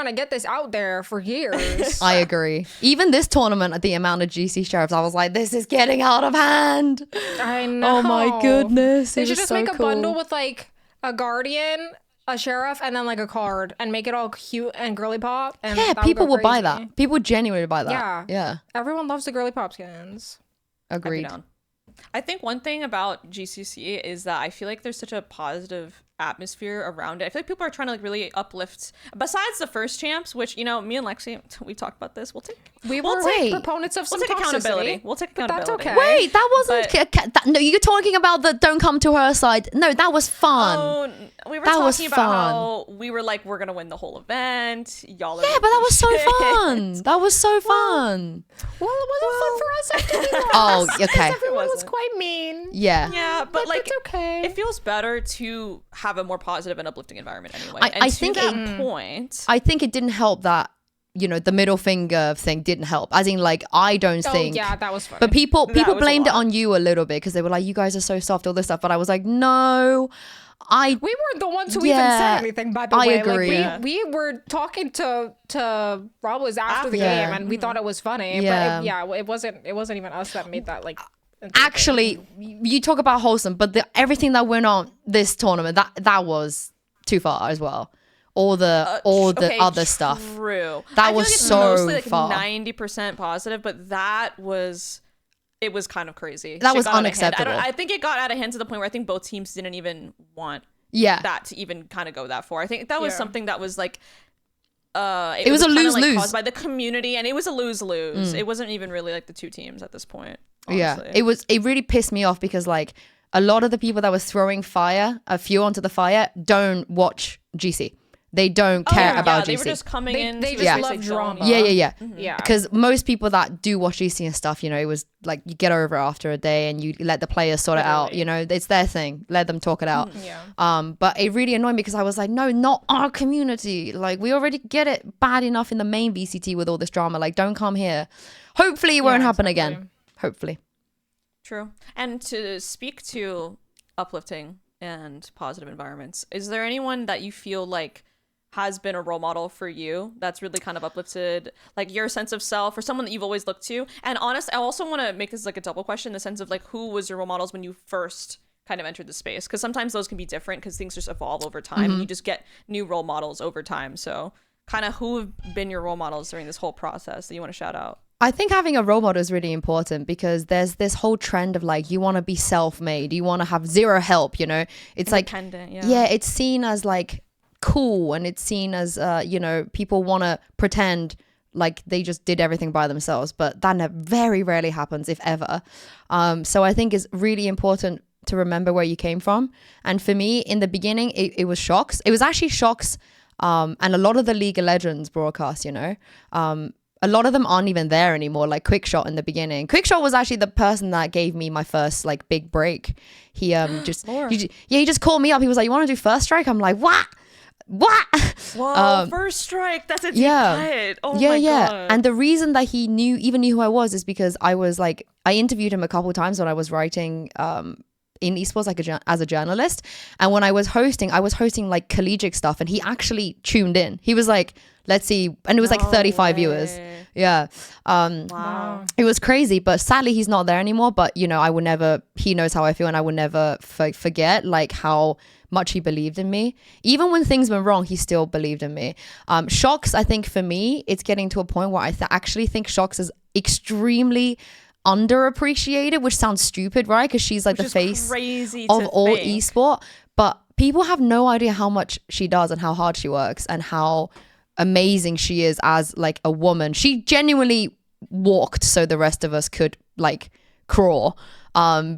to get this out there for years. I agree. Even this tournament, the amount of GC sheriffs, I was like, this is getting out of hand. I know. Oh my goodness. They It should was just so make a cool. bundle with like a guardian a sheriff and then like a card and make it all cute and girly pop. And Yeah, that would people go will buy crazy. that. People genuinely buy that. Yeah. Yeah. Everyone loves the girly pop skins. I'd be Agreed. down. I think one thing about GCC is that I feel like there's such a positive atmosphere around it. I feel like people are trying to like really uplift. Besides the first champs, which me and Lexi, we talked about this. We we'll were take- proponents of some We'll take accountability. toxicity, We'll take but that's accountability. okay. Wait, that wasn't. No, you're talking about the don't come to her side. No, that was fun. Oh, we were That was talking about how we were like, we're gonna win the whole event. Y'all are Yeah, but that was so shit. fun. That was so fun. Well, it wasn't fun for us after we lost. Oh, okay. Everyone was wasn't. quite mean. Yeah. Yeah, but like it's okay. it feels better to have a more positive and uplifting environment anyway. I to think that point. I think it didn't help that, the middle finger thing didn't help. As in, like, I don't think. yeah, that was funny. But people was a blamed it lot. on you a little bit because they were like, you guys are so soft, all this stuff. But I was like, no, we weren't the ones who even Yeah, said anything, by the I way. agree. Like, we were talking to Rob was after the Yeah. game and we thought it was funny. Yeah. But it wasn't even us that made that like actually, you talk about wholesome, but everything that went on this tournament, that was too far as well. All the Okay, other stuff. True. That I feel was like it's so mostly like far. 90% positive, but it was kind of crazy. That Shit was got out of hand. unacceptable. I think it got out of hand to the point where I think both teams didn't even want Yeah. that to even kind of go that far. I think that was Yeah. something that was like It was a kinda, like, lose-lose. caused by the community, and it was a lose-lose. It wasn't even really like the two teams at this point. Yeah, Honestly. it really pissed me off because like a lot of the people that was throwing fuel onto the fire don't watch GC. They don't care about They GC. were just coming in. they to just Yeah. love basically drama. drama. Yeah. Yeah. Because most people that do watch GC and stuff, it was like you get over it after a day and you let the players sort it out. It's their thing. Let them talk it out. Yeah. But it really annoyed me because I was like, no, not our community. Like we already get it bad enough in the main VCT with all this drama. Like don't come here. Hopefully it won't happen exactly. again. Hopefully. True. And to speak to uplifting and positive environments, is there anyone that you feel like has been a role model for you that's really kind of uplifted like your sense of self, or someone that you've always looked to? And honestly, I also want to make this like a double question in the sense of like, who was your role models when you first kind of entered the space? Because sometimes those can be different because things just evolve over time and you just get new role models over time. So kind of who have been your role models during this whole process that you want to shout out? I think having a role model is really important because there's this whole trend of like you want to be self-made, you want to have zero help, it's like Independent, yeah, it's seen as like cool, and it's seen as people want to pretend like they just did everything by themselves, but that very rarely happens, if ever. So I think it's really important to remember where you came from. And for me in the beginning it was Shocks. It was actually Shocks and a lot of the League of Legends broadcasts, a lot of them aren't even there anymore. Like Quickshot in the beginning. Quickshot was actually the person that gave me my first like big break. He he just called me up. He was like, "You want to do First Strike?" I'm like, "What? Whoa, First Strike. That's a deep cut. Oh my God. And the reason that he even knew who I was is because I was like, I interviewed him a couple of times when I was writing in esports like as a journalist, and when I was hosting like collegiate stuff, and he actually tuned in. He was like, let's see, and it was like 35 viewers. Yeah. Wow. It was crazy, but sadly he's not there anymore. But I would never, he knows how I feel, and I would never forget like how much he believed in me. Even when things went wrong, he still believed in me. Shocks, I think for me, it's getting to a point where I actually think Shocks is extremely underappreciated, which sounds stupid, right? Because she's like the face of all esport, but people have no idea how much she does and how hard she works and how amazing she is as like a woman. She genuinely walked so the rest of us could like crawl,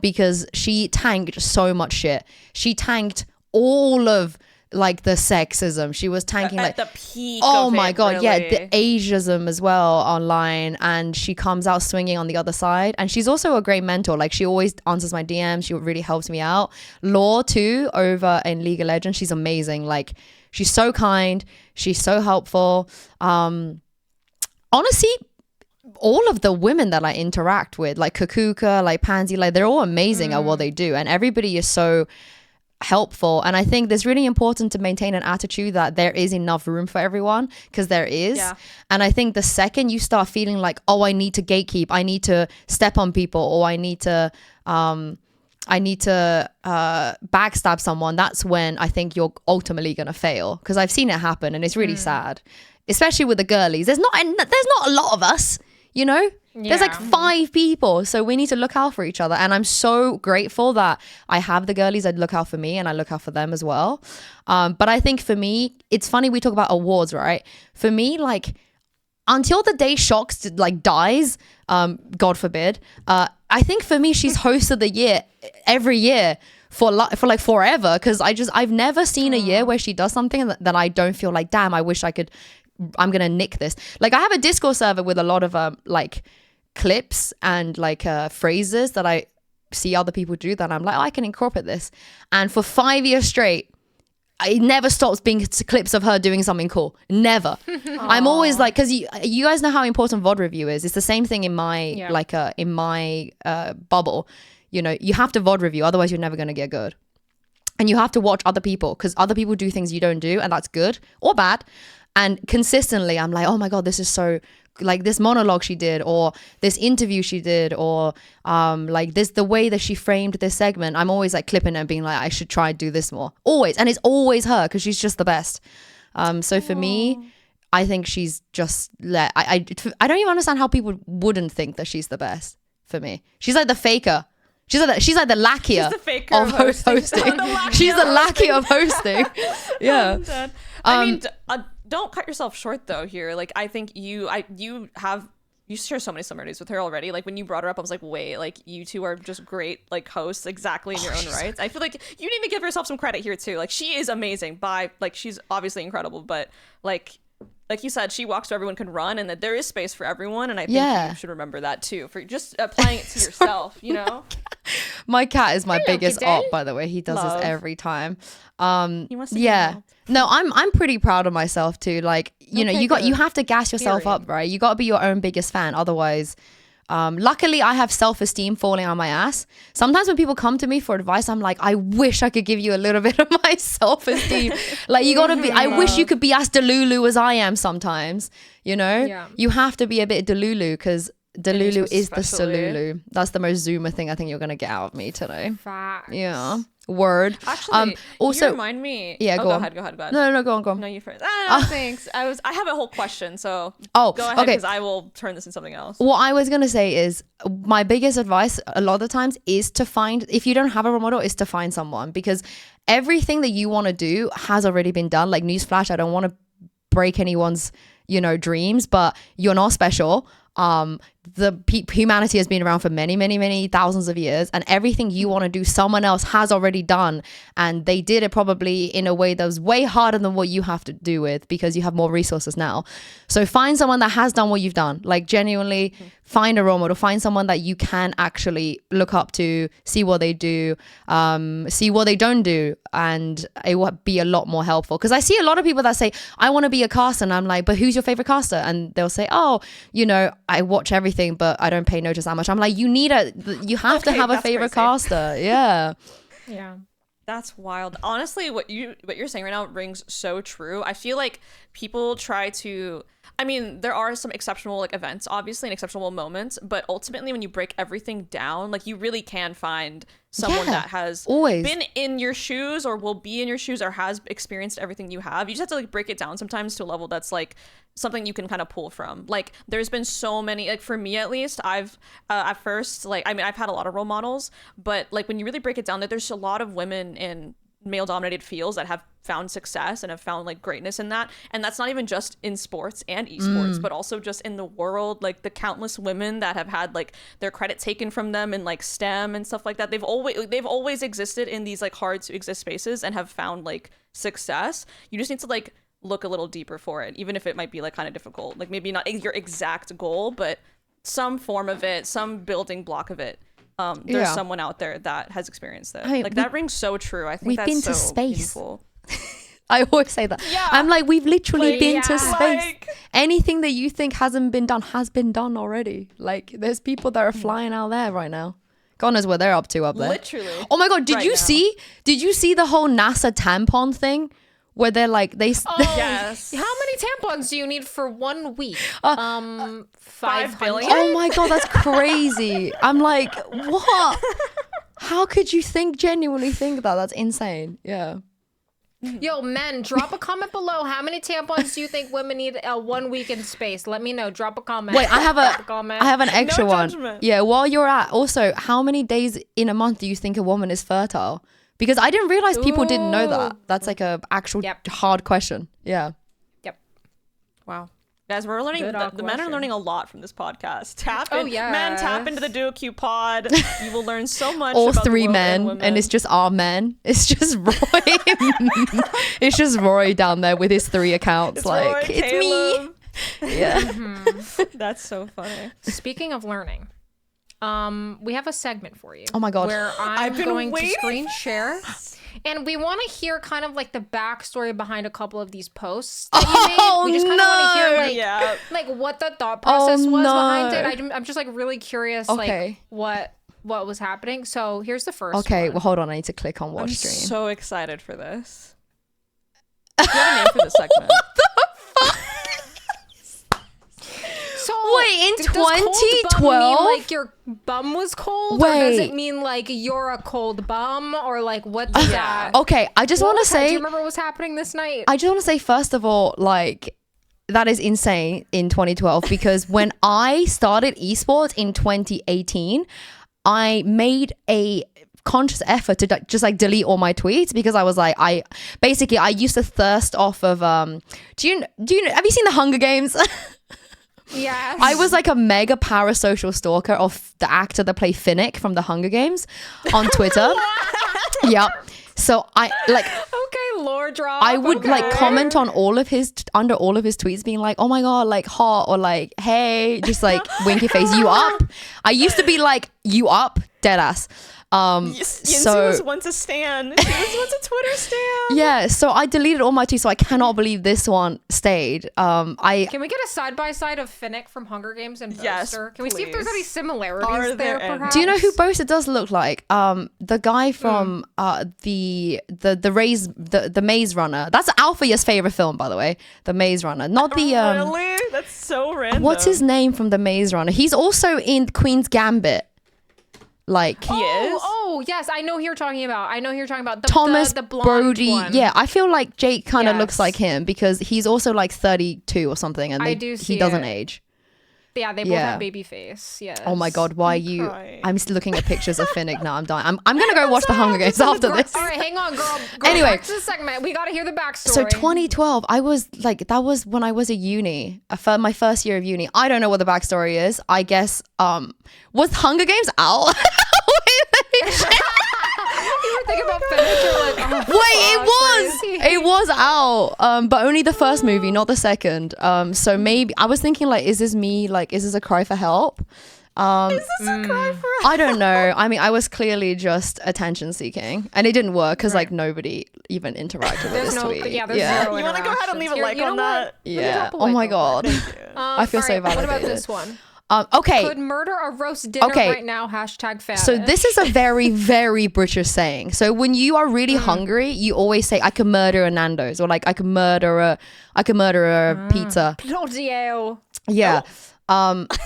because she tanked so much shit. She tanked all of like the sexism. She was tanking at like the peak. Oh of my it, God, really. yeah, the ageism as well online, and she comes out swinging on the other side. And she's also a great mentor. Like she always answers my DMs. She really helps me out. Law too, over in League of Legends, she's amazing. Like she's so kind, she's so helpful. Honestly, all of the women that I interact with, like Kakuka, like Pansy, like they're all amazing at what they do, and everybody is so helpful. And I think it's really important to maintain an attitude that there is enough room for everyone, because there is. And I think the second you start feeling like, oh, I need to gatekeep, I need to step on people, or I need to I need to backstab someone, that's when I think you're ultimately gonna fail, because I've seen it happen and it's really sad, especially with the girlies. There's not a lot of us, you know. There's like 5 people, so we need to look out for each other. And I'm so grateful that I have the girlies that look out for me and I look out for them as well. But I think for me, it's funny we talk about awards, right? For me, like, until the day Shox like dies, God forbid, I think for me she's host of the year every year for like forever, because I've never seen a year where she does something that I don't feel like, damn, I wish I'm gonna nick this. Like, I have a Discord server with a lot of like clips and like phrases that I see other people do that I'm like, oh, I can incorporate this. And for 5 years straight, it never stops being clips of her doing something cool. Never. I'm always like, because you guys know how important VOD review is. It's the same thing in my bubble. You know, you have to VOD review, otherwise you're never going to get good. And you have to watch other people, because other people do things you don't do, and that's good or bad. And consistently, I'm like, oh my God, this is so, like, this monologue she did, or this interview she did, or like this, the way that she framed this segment, I'm always like clipping it and being like, I should try and do this more. Always. And it's always her, because she's just the best. So for me, I think she's just, I don't even understand how people wouldn't think that she's the best for me. She's like the faker. She's like the lacquer of hosting. She's the lacquer of hosting. Yeah. I mean, don't cut yourself short though here. Like, I think you share so many similarities with her already. Like, when you brought her up, I was like, wait, like, you two are just great, like, hosts exactly in your own rights. I feel like you need to give yourself some credit here too. Like, she is amazing she's obviously incredible, but like you said, she walks so everyone can run, and that there is space for everyone. And I think you should remember that too, for just applying it to yourself, you know? My cat is my biggest op, by the way. He does this every time. He wants to be No, I'm pretty proud of myself too. Like, you know, you have to gas yourself up, right? You got to be your own biggest fan. Otherwise, luckily I have self-esteem falling on my ass. Sometimes when people come to me for advice, I'm like, I wish I could give you a little bit of my self-esteem. Like, you got to be, I wish you could be as delulu as I am sometimes, you know? Yeah. You have to be a bit delulu, because Delulu is the Salulu. That's the most Zoomer thing I think you're gonna get out of me today. Facts. Yeah. Word. Actually, also you remind me. Yeah, go ahead. No, go on. No, you first. No, thanks. I have a whole question, so go ahead, okay. because I will turn this into something else. What I was gonna say is, my biggest advice a lot of the times is to find, if you don't have a role model, is to find someone, because everything that you want to do has already been done. Like, newsflash, I don't want to break anyone's, you know, dreams, but you're not special. Humanity has been around for many thousands of years, and everything you want to do, someone else has already done, and they did it probably in a way that was way harder than what you have to do with, because you have more resources now. So find someone that has done what you've done. Like, genuinely find a role model, find someone that you can actually look up to, see what they do, see what they don't do, and it will be a lot more helpful. Because I see a lot of people that say, I want to be a caster, and I'm like, but who's your favorite caster? And they'll say, oh, you know, I watch everything, but I don't pay notice that much. I'm like, you have to have a favorite caster. Yeah. Yeah. That's wild. Honestly, what you're saying right now rings so true. I feel like people try to, I mean, there are some exceptional like events, obviously, and exceptional moments, but ultimately when you break everything down, like, you really can find someone that has been in your shoes, or will be in your shoes, or has experienced everything you have. You just have to like break it down sometimes to a level that's like something you can kind of pull from. Like, there's been so many, like, for me at least, I've at first, like, I mean, I've had a lot of role models, but like, when you really break it down, that there's a lot of women in male dominated fields that have found success and have found like greatness in that. And that's not even just in sports and esports, but also just in the world, like the countless women that have had like their credit taken from them in like STEM and stuff like that. They've always existed in these like hard to exist spaces and have found like success. You just need to like look a little deeper for it, even if it might be like kind of difficult, like maybe not your exact goal, but some form of it, some building block of it. There's someone out there that has experienced that. That rings so true. I think we've that's been so to space. Meaningful. I always say that. Yeah. I'm like, we've literally been to space. Like, anything that you think hasn't been done has been done already. Like, there's people that are flying out there right now. God knows what they're up to up there. Literally. Oh my God, did you see the whole NASA tampon thing? Where they're like, yes. How many tampons do you need for 1 week? 5 billion. Oh my God, that's crazy. I'm like, what? How could you genuinely think that? That's insane. Yeah. Yo, men, drop a comment below. How many tampons do you think women need 1 week in space? Let me know. Drop a comment. Wait, I have comment. I have an extra No one. judgment. Yeah, while you're at, also, how many days in a month do you think a woman is fertile? Because I didn't realize people didn't know that. Ooh. That's like a actual Yep. hard question. Yeah. Yep. Wow. Guys, we're learning, Good the men are question. learning a lot from this podcast. yes. Men, tap into the DuoQ pod. You will learn so much All about the 3 world men, women. and it's just our men. It's just Roy. It's just Roy down there with his 3 accounts. It's like, Roy, it's Caleb. me. Yeah. That's so funny. Speaking of learning, we have a segment for you. Oh my God. Where I've I'm been going to waiting screen for share. And we want to hear kind of like the backstory behind a couple of these posts that you made. We just kind of want to hear Yeah. like what the thought process was behind no. it. I'm just like really curious Okay. like what was happening. So here's the first Okay, one. well, hold on. I need to click on watch I'm stream. so excited for this. Do you have a name for this segment? So Wait, in does cold bum 2012? mean like your bum was cold, or does Wait. it mean like you're a cold bum, or like what does that? Okay, I just want to Do say, you remember what was happening this night? I just want to say, first of all, like, that is insane in 2012 because when I started esports in 2018, I made a conscious effort to just like delete all my tweets because I was like, I used to thirst off of do you know, have you seen the Hunger Games? Yes. I was like a mega parasocial stalker of the actor that played Finnick from the Hunger Games on Twitter. Yep. So I like okay, lore drop. I would okay. like comment on all of his under all of his tweets being like, oh my God, like hot, or like, hey, just like winky face, you up. I used to be like, you up, dead ass. Yinsu was once a stan. She was once a Twitter stan. Yeah, so I deleted all my tweets, so I cannot believe this one stayed. Can we get a side by side of Finnick from Hunger Games and Yes, Boaster? Can we see if there's please. any similarities Are there? there any? Perhaps. Do you know who Boaster does look like? The guy from the Maze Runner. That's Alpha's favorite film, by the way. The Maze Runner, not the Really? That's so random. What's his name from the Maze Runner? He's also in Queen's Gambit. Like He is? Oh, yes, I know who you're talking about. The, Thomas the blonde Brody. one. Yeah, I feel like Jake kind of Yes. looks like him because he's also like 32 or something, and I do see he doesn't it. age. Yeah, they both Yeah. have baby face. Yes. Oh my God, why are you? crying. I'm still looking at pictures of Finnick now. I'm dying. I'm gonna go watch the Hunger Games after this. All right, hang on, girl. Anyway. back to the segment. We got to hear the backstory. So 2012, I was like, that was when I was at uni, my first year of uni. I don't know what the backstory is. I guess, was Hunger Games out? You were thinking about Finnick. You're like, oh, Wait, it was out, but only the first movie, not the second. So maybe I was thinking like, is this me? Like, is this a cry for help? Is this a cry for I don't know. I mean, I was clearly just attention seeking, and it didn't work because like nobody even interacted with There's this no, tweet. yeah, there's zero You want to go ahead and leave a interactions. like on that? Let me Yeah. drop a Oh like my real God. quick. I feel so All right, What about validated. this one? Okay. Could murder or roast dinner Okay. right now? Hashtag fetish. So this is a very, very British saying. So when you are really hungry, you always say, "I could murder a Nando's," or like, "I could murder a pizza." Bloody hell. Yeah.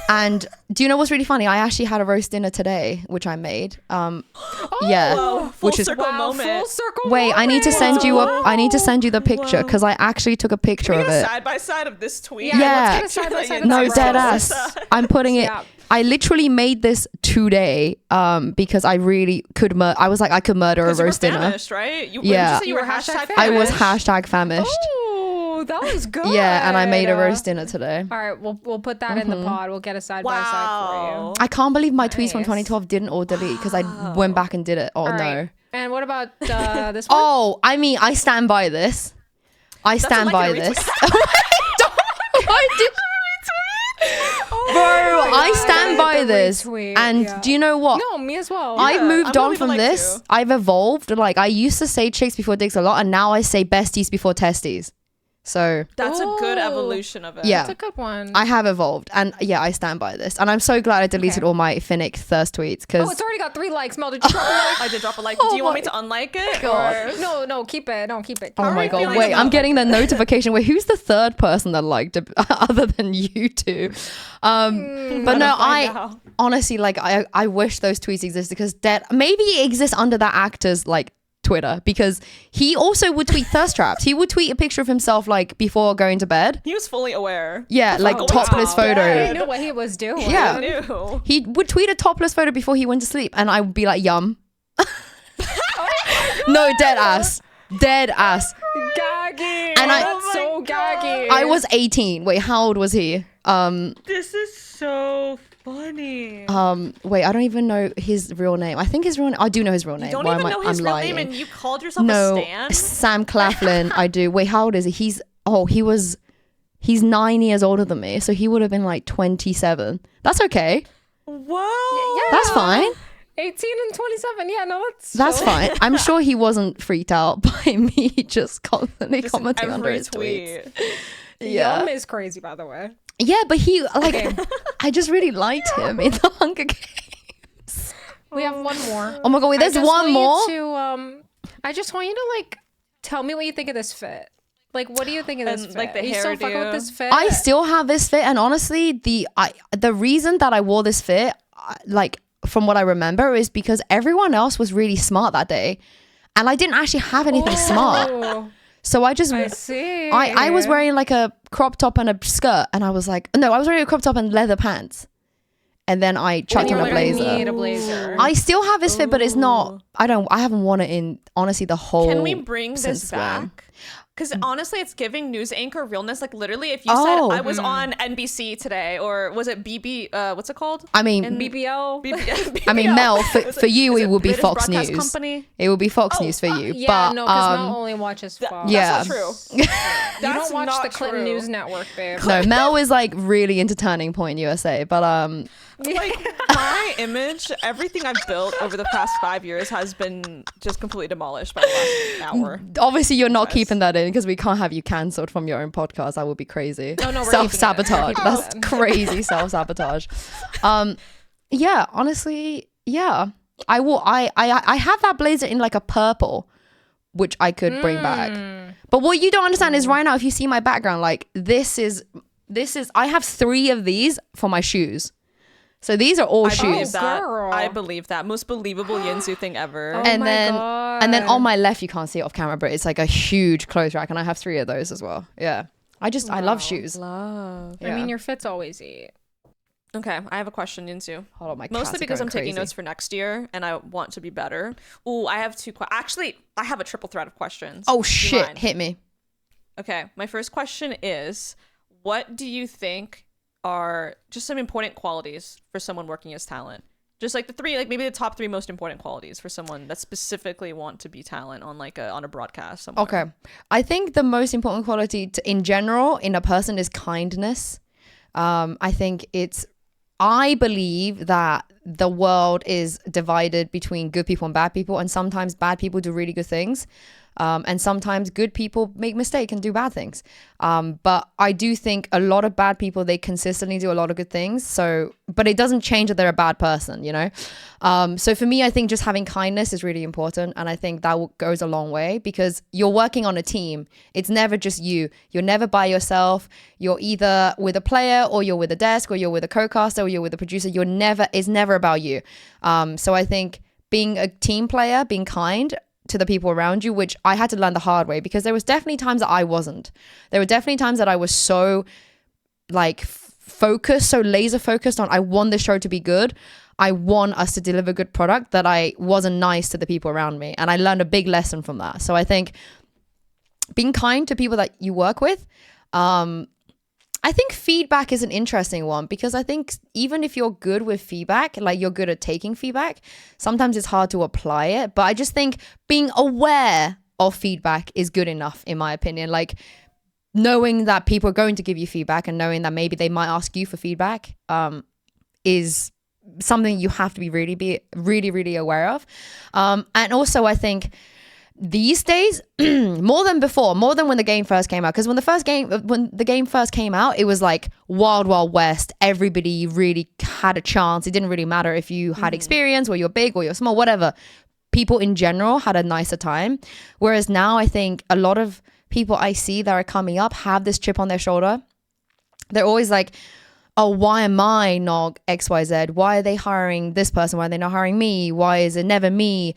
And do you know what's really funny? I actually had a roast dinner today, which I made. Yeah, Oh, full which is circle moment. Full circle wait. I need to send you I need to send you the picture because I actually took a picture Can we of get a it. side by side of this tweet? Yeah. Let's get a side-by-side of No, that dead roast. ass. I'm putting it. Yeah. I literally made this today because I really could. I was like, I could murder a 'Cause you were roast dinner. famished, right? You, Yeah. Did you say you were You were hashtag hashtag I was famished? hashtag famished. Oh, that was good. Yeah, and I made a roast dinner today. All right, we'll put that in the pod. We'll get a side by side for Wow. you. I can't believe my tweets from Nice. 2012 didn't all delete because I went back and did it. Oh All no. right. And what about this one? Oh, I mean, I stand by this. I stand a by like and a this. I did. Bro, I stand I by hit the this. retweet, And yeah. do you know what? No, me as well. I've Yeah, moved I'm gonna on leave a from like this. too. I've evolved. Like, I used to say chicks before dicks a lot, and now I say besties before testes. So, That's a good Ooh. evolution of it. yeah. That's a good one. I have evolved. And yeah, I stand by this. And I'm so glad I deleted Okay. all my Finnick thirst tweets because. Oh, it's already got 3 likes. Mel, did you drop a like? I did drop a like. Oh Do you want my me to unlike it? God. Or? No, keep it. No, keep it. Oh How are my you god! feeling Wait, about I'm it? getting the notification. Wait, who's the third person that liked it other than you two? But no, Find out. honestly, like I wish those tweets existed because maybe it exists under that actor's like Twitter, because he also would tweet thirst traps. He would tweet a picture of himself like before going to bed. He was fully aware. Yeah, like topless photo. He knew what he was doing. Yeah. I knew. He would tweet a topless photo before he went to sleep, and I would be like, yum. No, dead ass. Gaggy. And That's so gaggy. I was 18. Wait, how old was he? This is so funny. Wait, I don't even know his real name. I think his real name. I do know his real name. You don't Why even am know I? his I'm real lying. name, and you called yourself No, a stan? Sam Claflin. I do. Wait, how old is he? He's 9 years older than me, so he would have been like 27. That's okay. Whoa. Yeah. That's fine. 18 and 27. Yeah, no, That's chill. fine. I'm sure he wasn't freaked out by me just constantly Just commenting under every his tweets. tweet. Yeah. Yum is crazy, by the way. Yeah, but he like I just really liked him in the Hunger Games. We have one more. Oh my god, wait, there's one more. I just want you to like tell me what you think of this fit. Like, what do you think of this And, fit? like, the Are you still fucking hairdo. with this fit? I still have this fit, and honestly, the reason that I wore this fit, like from what I remember, is because everyone else was really smart that day, and I didn't actually have anything smart. Oh, So I just I see. I was wearing like a crop top and a skirt, and I was like, no, I was wearing a crop top and leather pants, and then I chucked you on a were like, blazer. need a blazer. I still have this fit, but it's not. I haven't worn it in honestly the whole. Can we bring since this when. back? Because honestly, it's giving news anchor realness. Like literally, if you Oh. said I was on NBC today, or was it BB? What's it called? I mean, BBL. I mean, Mel, for you, Is it would be British Fox Broadcast News. Company? It would be Fox Oh, News for you. Yeah, but no, because Mel only watches Fox. yeah. That's not true. You That's don't watch not the Clinton true. News Network, babe. No, Mel is like really into Turning Point USA, but Like my image, everything I've built over the past 5 years has been just completely demolished by the last hour. obviously you're not keeping that in because we can't have you cancelled from your own podcast. That would be crazy. No, we're Self-sabotage. keeping it. We're That's keeping it. crazy self-sabotage. Yeah, honestly, yeah. I have that blazer in like a purple, which I could bring back. But what you don't understand is right now, if you see my background, like this is I have 3 of these for my shoes. So these are all I believe shoes. that. girl. I believe that. Most believable Yinsu thing ever. Oh and my then God. and then on my left you can't see it off camera, but it's like a huge clothes rack, and I have 3 of those as well. Yeah. I love shoes. Love. I mean, your fit's always eat. Okay, I have a question, Yinsu. Hold on, my Mostly cats are because going I'm taking crazy. notes for next year and I want to be better. Ooh, I have 2 Actually, I have a triple threat of questions. Oh Do you shit, mind? hit me. Okay, my first question is, what do you think are just some important qualities for someone working as talent? Just like the 3, like maybe the top 3 most important qualities for someone that specifically want to be talent on like on a broadcast somewhere. Okay. I think the most important quality in general in a person is kindness. I believe that the world is divided between good people and bad people, and sometimes bad people do really good things. And sometimes good people make mistakes and do bad things. But I do think a lot of bad people, they consistently do a lot of good things. So, but it doesn't change that they're a bad person, you know? So for me, I think just having kindness is really important. And I think that goes a long way because you're working on a team. It's never just you. You're never by yourself. You're either with a player or you're with a desk or you're with a co-caster or you're with a producer. It's never about you. So I think being a team player, being kind to the people around you, which I had to learn the hard way because there was definitely times that I wasn't. There were definitely times that I was so like focused, so laser focused on I want this show to be good. I want us to deliver good product that I wasn't nice to the people around me. And I learned a big lesson from that. So I think being kind to people that you work with, I think feedback is an interesting one because I think even if you're good with feedback, like you're good at taking feedback, sometimes it's hard to apply it. But I just think being aware of feedback is good enough, in my opinion. Like knowing that people are going to give you feedback and knowing that maybe they might ask you for feedback is something you have to be really aware of. And also I think these days, more than before, more than when the game first came out. Because when the game first came out, it was like wild west. Everybody really had a chance. It didn't really matter if you had experience or you're big or you're small, whatever. People in general had a nicer time. Whereas now I think a lot of people I see that are coming up have this chip on their shoulder. They're always like, oh, why am I not XYZ? Why are they hiring this person? Why are they not hiring me? Why is it never me?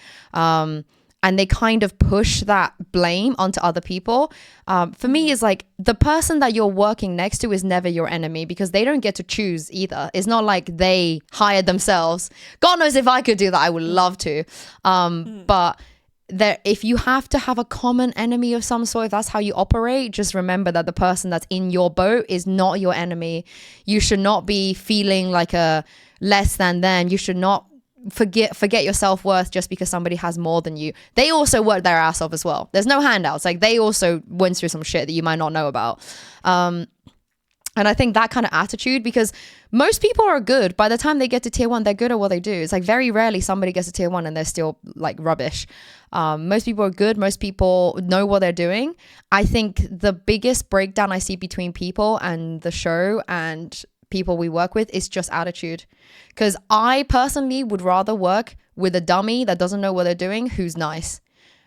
And they kind of push that blame onto other people. For me, it's like the person that you're working next to is never your enemy because they don't get to choose either. It's not like they hired themselves. God knows if I could do that, I would love to. But if you have to have a common enemy of some sort, if that's how you operate, just remember that the person that's in your boat is not your enemy. You should not be feeling like a less than them. You should not forget your self-worth just because somebody has more than you. They also work their ass off as well. There's no handouts. Like they also went through some shit that you might not know about. And I think that kind of attitude, because most people are good. By the time they get to tier 1, they're good at what they do. It's like very rarely somebody gets to tier 1 and they're still like rubbish. Most people are good. Most people know what they're doing. I think the biggest breakdown I see between people and the show and people we work with is just attitude. Because I personally would rather work with a dummy that doesn't know what they're doing who's nice.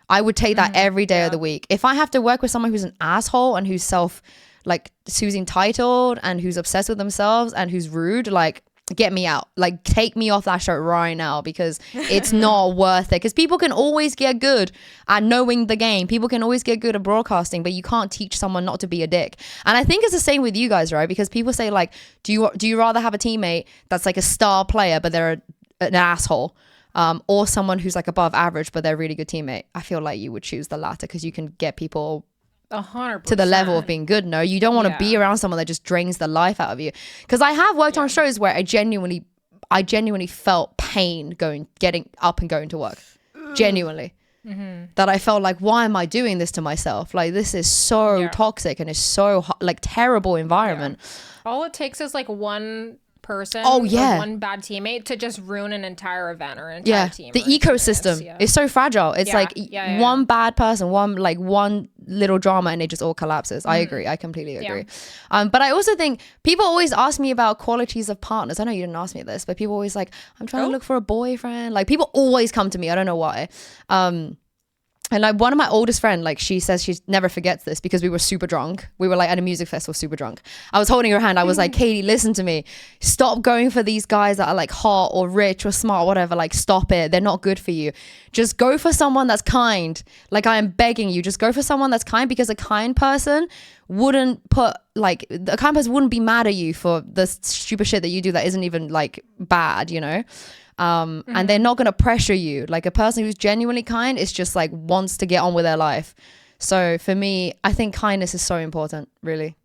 I would take that every day of the week. If I have to work with someone who's an asshole and who's who's entitled and who's obsessed with themselves and who's rude, like get me out, like take me off that show right now, because it's not worth it. Because people can always get good at knowing the game. People can always get good at broadcasting, but you can't teach someone not to be a dick. And I think it's the same with you guys, right? Because people say like, do you rather have a teammate that's like a star player but they're an asshole, or someone who's like above average but they're a really good teammate? I feel like you would choose the latter because you can get people 100% to the level of being good. No, you don't want to be around someone that just drains the life out of you. Because I have worked on shows where I genuinely felt pain getting up and going to work. Genuinely. That I felt like, why am I doing this to myself? Like, this is so toxic and it's so like terrible environment. All it takes is like one person, one bad teammate to just ruin an entire event or an entire team. The ecosystem is so fragile. It's one bad person, one little drama, and it just all collapses. I agree. I completely agree. But I also think people always ask me about qualities of partners. I know you didn't ask me this, but people always like, I'm trying to look for a boyfriend. Like people always come to me. I don't know why. And like one of my oldest friend, like she says she never forgets this because we were super drunk. We were like at a music festival, super drunk. I was holding her hand. I was like, Katie, listen to me. Stop going for these guys that are like hot or rich or smart, whatever. Like stop it. They're not good for you. Just go for someone that's kind. Like I am begging you, just go for someone that's kind, because a kind person wouldn't be mad at you for the stupid shit that you do that isn't even like bad, you know? And they're not going to pressure you. Like a person who's genuinely kind is just like wants to get on with their life. So for me, I think kindness is so important, really.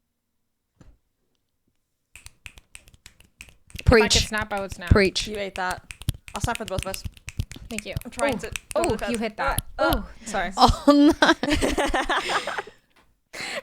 Preach. If I could snap, I would snap. Preach. You ate that. I'll snap for the both of us. Thank you. I'm trying to. Oh, you hit that. Oh, sorry. Oh, no.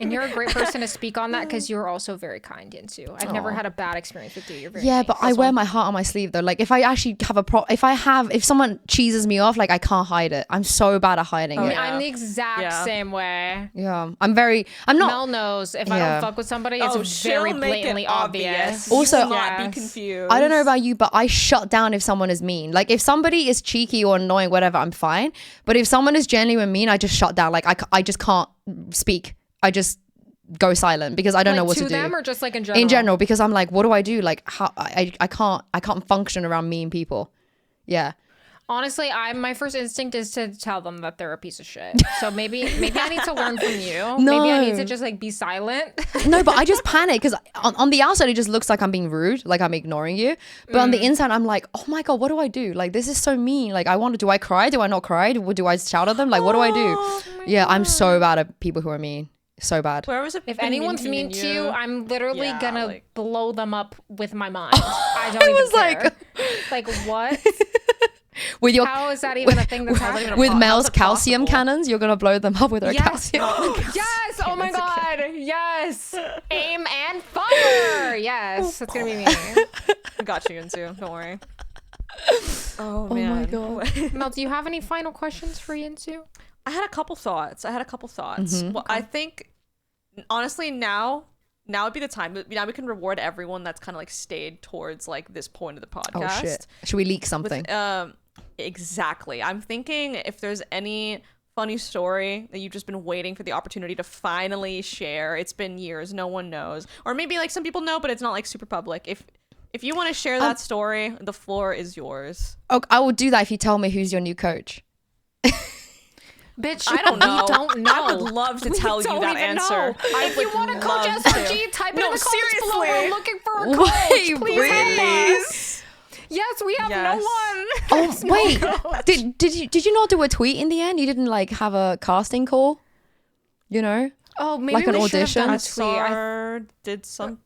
And you're a great person to speak on that because you're also very kind, Yinsu. I've never had a bad experience with you. You're very nice. But I wear my heart on my sleeve though. Like if I actually have if someone cheeses me off, like I can't hide it. I'm so bad at hiding it. I'm the exact same way. Yeah, I'm not. Mel knows if I don't fuck with somebody, it's very blatantly obvious. Also, you will not be confused. I don't know about you, but I shut down if someone is mean. Like if somebody is cheeky or annoying, whatever, I'm fine. But if someone is genuine mean, I just shut down. Like I just can't speak. I just go silent because I don't know what to do. To them or just like in general? In general, because I'm like, what do I do? Like how I can't function around mean people. Yeah. Honestly, my first instinct is to tell them that they're a piece of shit. So maybe I need to learn from you. No. Maybe I need to just like be silent. No, but I just panic because on the outside it just looks like I'm being rude, like I'm ignoring you. But on the inside I'm like, oh my god, what do I do? Like this is so mean. Like do I cry? Do I not cry? Do I shout at them? Like what do I do? Yeah, I'm so bad at people who are mean. So bad. Where was it? If anyone's mean to you, I'm literally gonna blow them up with my mind. I don't even care. Like what? How is that even a thing that's happening? With Mel's calcium cannons, you're gonna blow them up with her calcium. Yes! Oh my god! Yes! Aim and fire! Yes, that's gonna be me. I got you, Yinsu. Don't worry. Oh man. My god. Mel, do you have any final questions for Yinsu? I had a couple thoughts. Mm-hmm. Well, I think honestly now would be the time. Now we can reward everyone that's kind of like stayed towards like this point of the podcast. Oh shit! Should we leak something? Exactly. I'm thinking if there's any funny story that you've just been waiting for the opportunity to finally share? It's been years, no one knows, or maybe like some people know, but it's not like super public. If you want to share that story, the floor is yours. Oh, I will do that if you tell me who's your new coach. Bitch, I don't know. We don't know. I would love to tell you that answer. If you want to coach love SRG, type in No, the comments below. seriously. We're looking for a coach. Wait, Please help please. us. Yes, we have no Yes. one. Oh There's no wait, coach. did you not do a tweet in the end? You didn't like have a casting call, you know? Oh, maybe like an we should have done audition? a tweet. SR did some.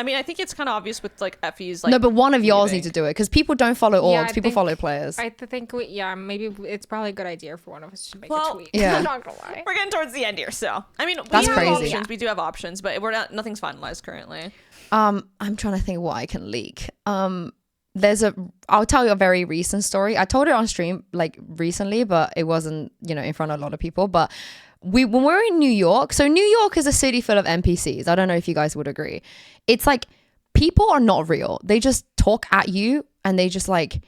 I mean, I think it's kind of obvious with like Effie's. Like, No, but one of yours leaving. need to do it because people don't follow orgs. Yeah, I People think- follow players. I think maybe it's probably a good idea for one of us to make a Well, tweet. yeah. I'm not gonna lie. We're getting towards the end here, so I mean, That's we crazy. have options. We do have options, but we're not. Nothing's finalized currently. I'm trying to think what I can leak. I'll tell you a very recent story. I told it on stream like recently, but it wasn't, in front of a lot of people. But when we're in New York, so New York is a city full of NPCs. I don't know if you guys would agree. It's like people are not real. They just talk at you and they just like,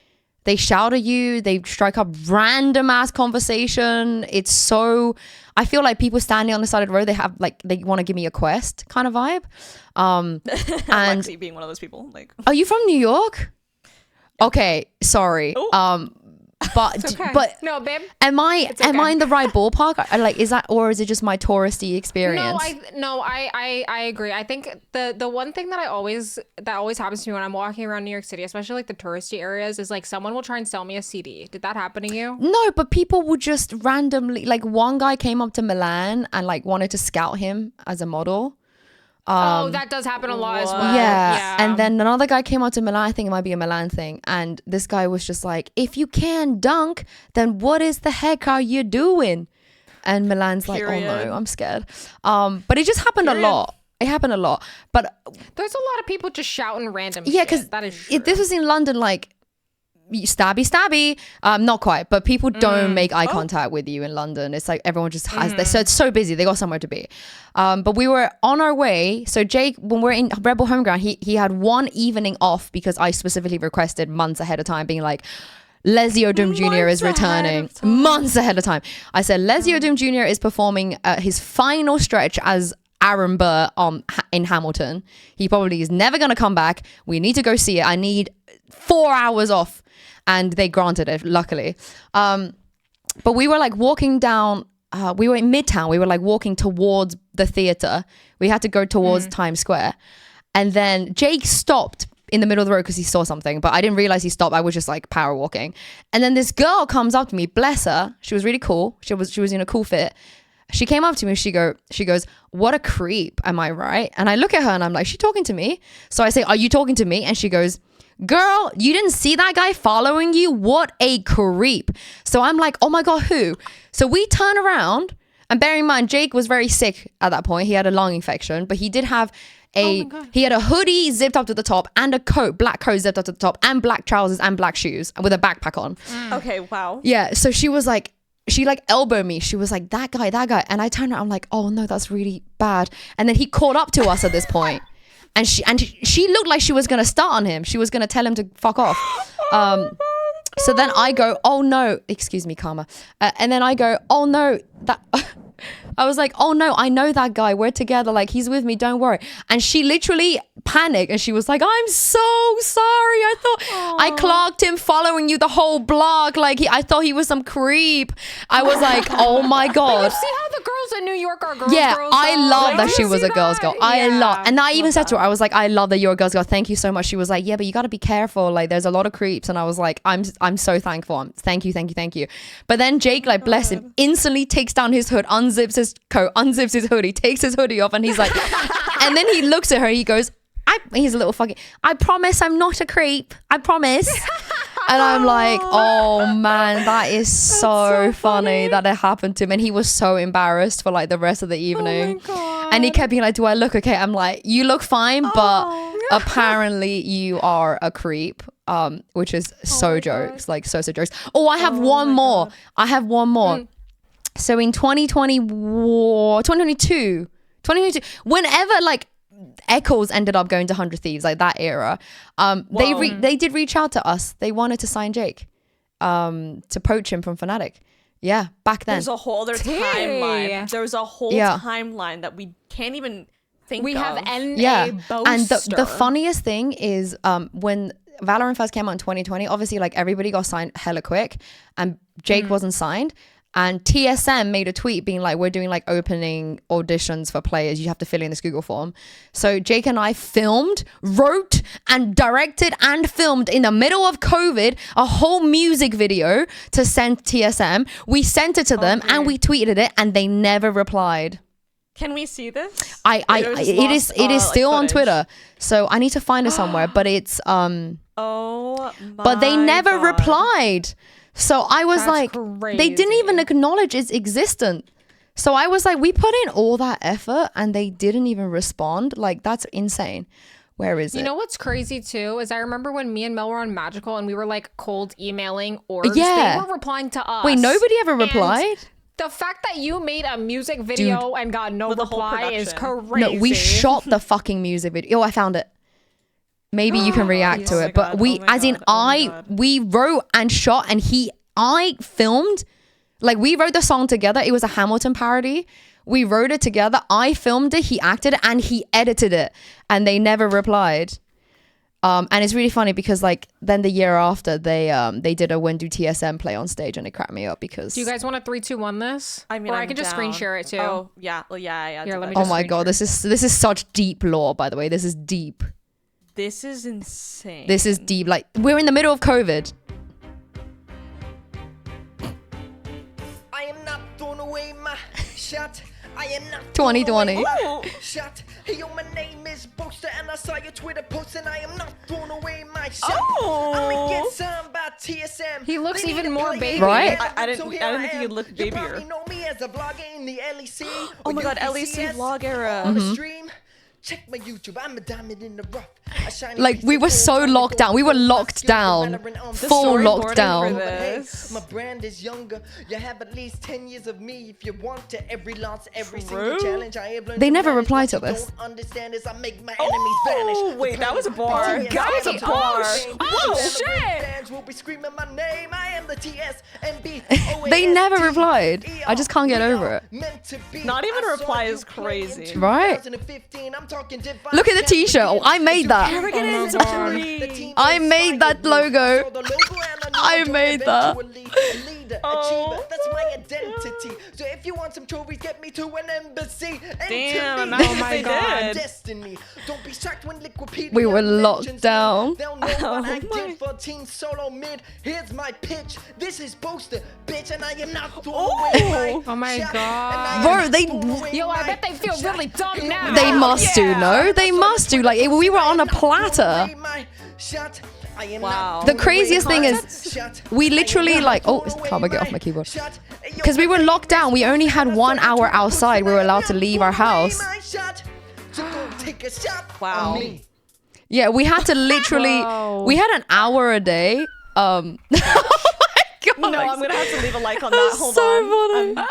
they shout at you. They strike up random ass conversation. It's so, I feel like people standing on the side of the road, they have like, they want to give me a quest kind of vibe. And Alexi being one of those people, like. are you from New York? Okay, sorry. Oh. It's okay. But no, babe. am I okay. in the right ballpark? Like, is that, or is it just my touristy experience? I agree. I think the one thing that always happens to me when I'm walking around New York City, especially like the touristy areas, is like someone will try and sell me a CD. Did that happen to you? No, but people would just randomly, like one guy came up to Milan and like wanted to scout him as a model. That does happen a lot as well. Yeah. And then another guy came out to Milan. I think it might be a Milan thing. And this guy was just like, if you can dunk, then what is the heck are you doing? And Milan's like, oh Period. no, I'm scared. But it just happened a lot. It happened a lot. But There's a lot of people just shouting random yeah, shit. because That is true. this was in London, like stabby. Not quite, but people don't make eye contact with you in London. It's like everyone just has this. So it's so busy. They got somewhere to be. But we were on our way. So Jake, when we're in Rebel Homeground, he had one evening off because I specifically requested months ahead of time, being like, Lesio Doom Jr. is returning months ahead of time. I said Lesio Doom Jr. is performing his final stretch as Aaron Burr in Hamilton. He probably is never going to come back. We need to go see it. I need 4 hours off. And they granted it, luckily. But we were like walking down, we were in Midtown. We were like walking towards the theater. We had to go towards Times Square. And then Jake stopped in the middle of the road because he saw something, but I didn't realize he stopped. I was just like power walking. And then this girl comes up to me, bless her. She was really cool. She was in a cool fit. She came up to me. She goes, what a creep. Am I right? And I look at her and I'm like, she talking to me? So I say, are you talking to me? And she goes, girl, you didn't see that guy following you? What a creep. So I'm like, oh my God, who? So we turn around, and bearing in mind, Jake was very sick at that point. He had a lung infection, but he did have he had a hoodie zipped up to the top and a coat, black coat zipped up to the top, and black trousers and black shoes with a backpack on. Okay, wow. Yeah, so she was like, she like elbowed me. She was like, that guy. And I turned around, I'm like, oh no, that's really bad. And then he caught up to us at this point. And she looked like she was going to start on him. She was going to tell him to fuck off. So then I go, oh no, excuse me, Karma. And then I go, oh no, that... I was like, oh no, I know that guy. We're together. Like, he's with me. Don't worry. And she literally panicked and she was like, I'm so sorry. I thought I clocked him following you the whole block. Like, I thought he was some creep. I was like, oh my God. You see how the girls in New York are girls? Yeah, girls, I though? love Like, that do she you was see a girl's girl. I Yeah, love, and I even said to her, that. I was like, I love that you're a girl's girl. Thank you so much. She was like, yeah, but you got to be careful. Like, there's a lot of creeps. And I was like, I'm so thankful. Thank you. But then Jake, like, bless him, instantly takes down his hood, unzips his coat, unzips his hoodie, takes his hoodie off, and he's like, and then he looks at her. He goes, he's a little fucking. I promise, I'm not a creep. I promise. And I'm like, oh man, that is so funny that it happened to him. And he was so embarrassed for like the rest of the evening. Oh my God. And he kept being like, do I look okay? I'm like, you look fine, but apparently you are a creep. Which is so jokes, like so jokes. Oh, I have one more. I have one more. So in 2022, whenever like Echoes ended up going to 100 Thieves, like that era, they did reach out to us. They wanted to sign Jake, to poach him from Fnatic, Yeah, back then. There's a whole other Tea. timeline. There's a whole Yeah. timeline that we can't even think We of. have NA Yeah, Boaster. and the funniest thing is when Valorant first came out in 2020, obviously like everybody got signed hella quick, and Jake wasn't signed. And TSM made a tweet being like, we're doing like opening auditions for players. You have to fill in this Google form. So Jake and I filmed, wrote, and directed and filmed in the middle of COVID a whole music video to send TSM. We sent it to them and we tweeted it, and they never replied. Can we see this? It is still on Twitter. So I need to find it somewhere, but it's Oh my but they never God. replied. So I was That's like, they didn't even crazy. acknowledge its existence. So I was like, we put in all that effort and they didn't even respond. Like, that's insane. Where is it? You know what's crazy too is I remember when me and Mel were on Magical and we were like cold emailing orgs. Yeah. They were replying to us. Wait, nobody ever And replied? The fact that you made a music video and got no With a whole reply is production. crazy. No, we shot the fucking music video. Oh, I found it. Maybe you can react to Oh my it. But God, we, oh my as in God, oh my God. we wrote and shot, and I filmed, like we wrote the song together. It was a Hamilton parody. We wrote it together. I filmed it. He acted it and he edited it, and they never replied. And it's really funny because like then the year after they did a When Do TSM play on stage, and it cracked me up because Do you guys want to 3, 2, 1 this? I mean, or I I'm can just screen down. share it too. Oh yeah, well, yeah. Here, do let me that. oh just my screen god, share. this is such deep lore, by the way. This is deep. This is insane. This is deep. Like we're in the middle of COVID. I am not throwing away my shot. I am not 2020. throwing away my shot. Hey yo, my name is Boaster, and I saw your Twitter post, and I am not throwing away my shot. I'ma get signed by TSM. He looks They need even to more play baby. it. Right? I didn't here think am. he'd look You probably babier. know me as a vlogger in the LEC. Oh my God, LEC vlog era. On the stream. Check my YouTube, I'm a diamond in the rough. A shiny Like, piece we of were gold, so trying to locked go down. We were gold. locked Skills down. veteran on the Full storyboarding lockdown. for but hey, this. my brand is younger. You have at least 10 years of me if you want to. Every loss, every True. single challenge I have learned. They to never manage. replied What to you this. Don't understand is I make my enemies vanish. Oh, wait, that was a bar. That was a bar. Oh, shit. Fans will be screaming my name. I am the TSMB. They never replied. I just can't get over it. Not even a reply is crazy. Right? 2015, I'm talking Look at the t-shirt. Oh, I made that. Arrogant insecurity. I made that logo. I made that. Oh. That's my identity. So if you want some trophies, get me to an embassy. And Damn, to me, imagine if they did. destiny. Don't be shocked when Liquipedia We were locked mentions down. me. They'll know Oh what I my. did for Team Solo Mid. Here's my pitch. This is Boaster, bitch, and I am not throwing Oh. away my Oh my shot. God. And I am Bro, they- throwing away Yo, I my bet they feel shot. really dumb now. They Oh, must do, no? They must do. Like, we were on a platter. Wow. The craziest thing is, we literally like, oh, how do I get off my keyboard? Because we were locked down. We only had 1 hour outside. We were allowed to leave our house. Wow. Yeah, we had to literally, Whoa. we had an hour a day. Oh my God. No, I'm gonna have to leave a like on that. Hold so on. funny.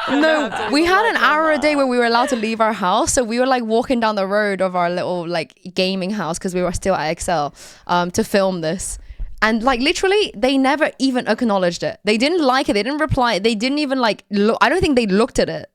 I'm gonna have No, to we leave a had like an on hour a that. day where we were allowed to leave our house. So we were like walking down the road of our little like gaming house because we were still at Excel to film this. And like literally, they never even acknowledged it. They didn't like it. They didn't reply. They didn't even like look. I don't think they looked at it.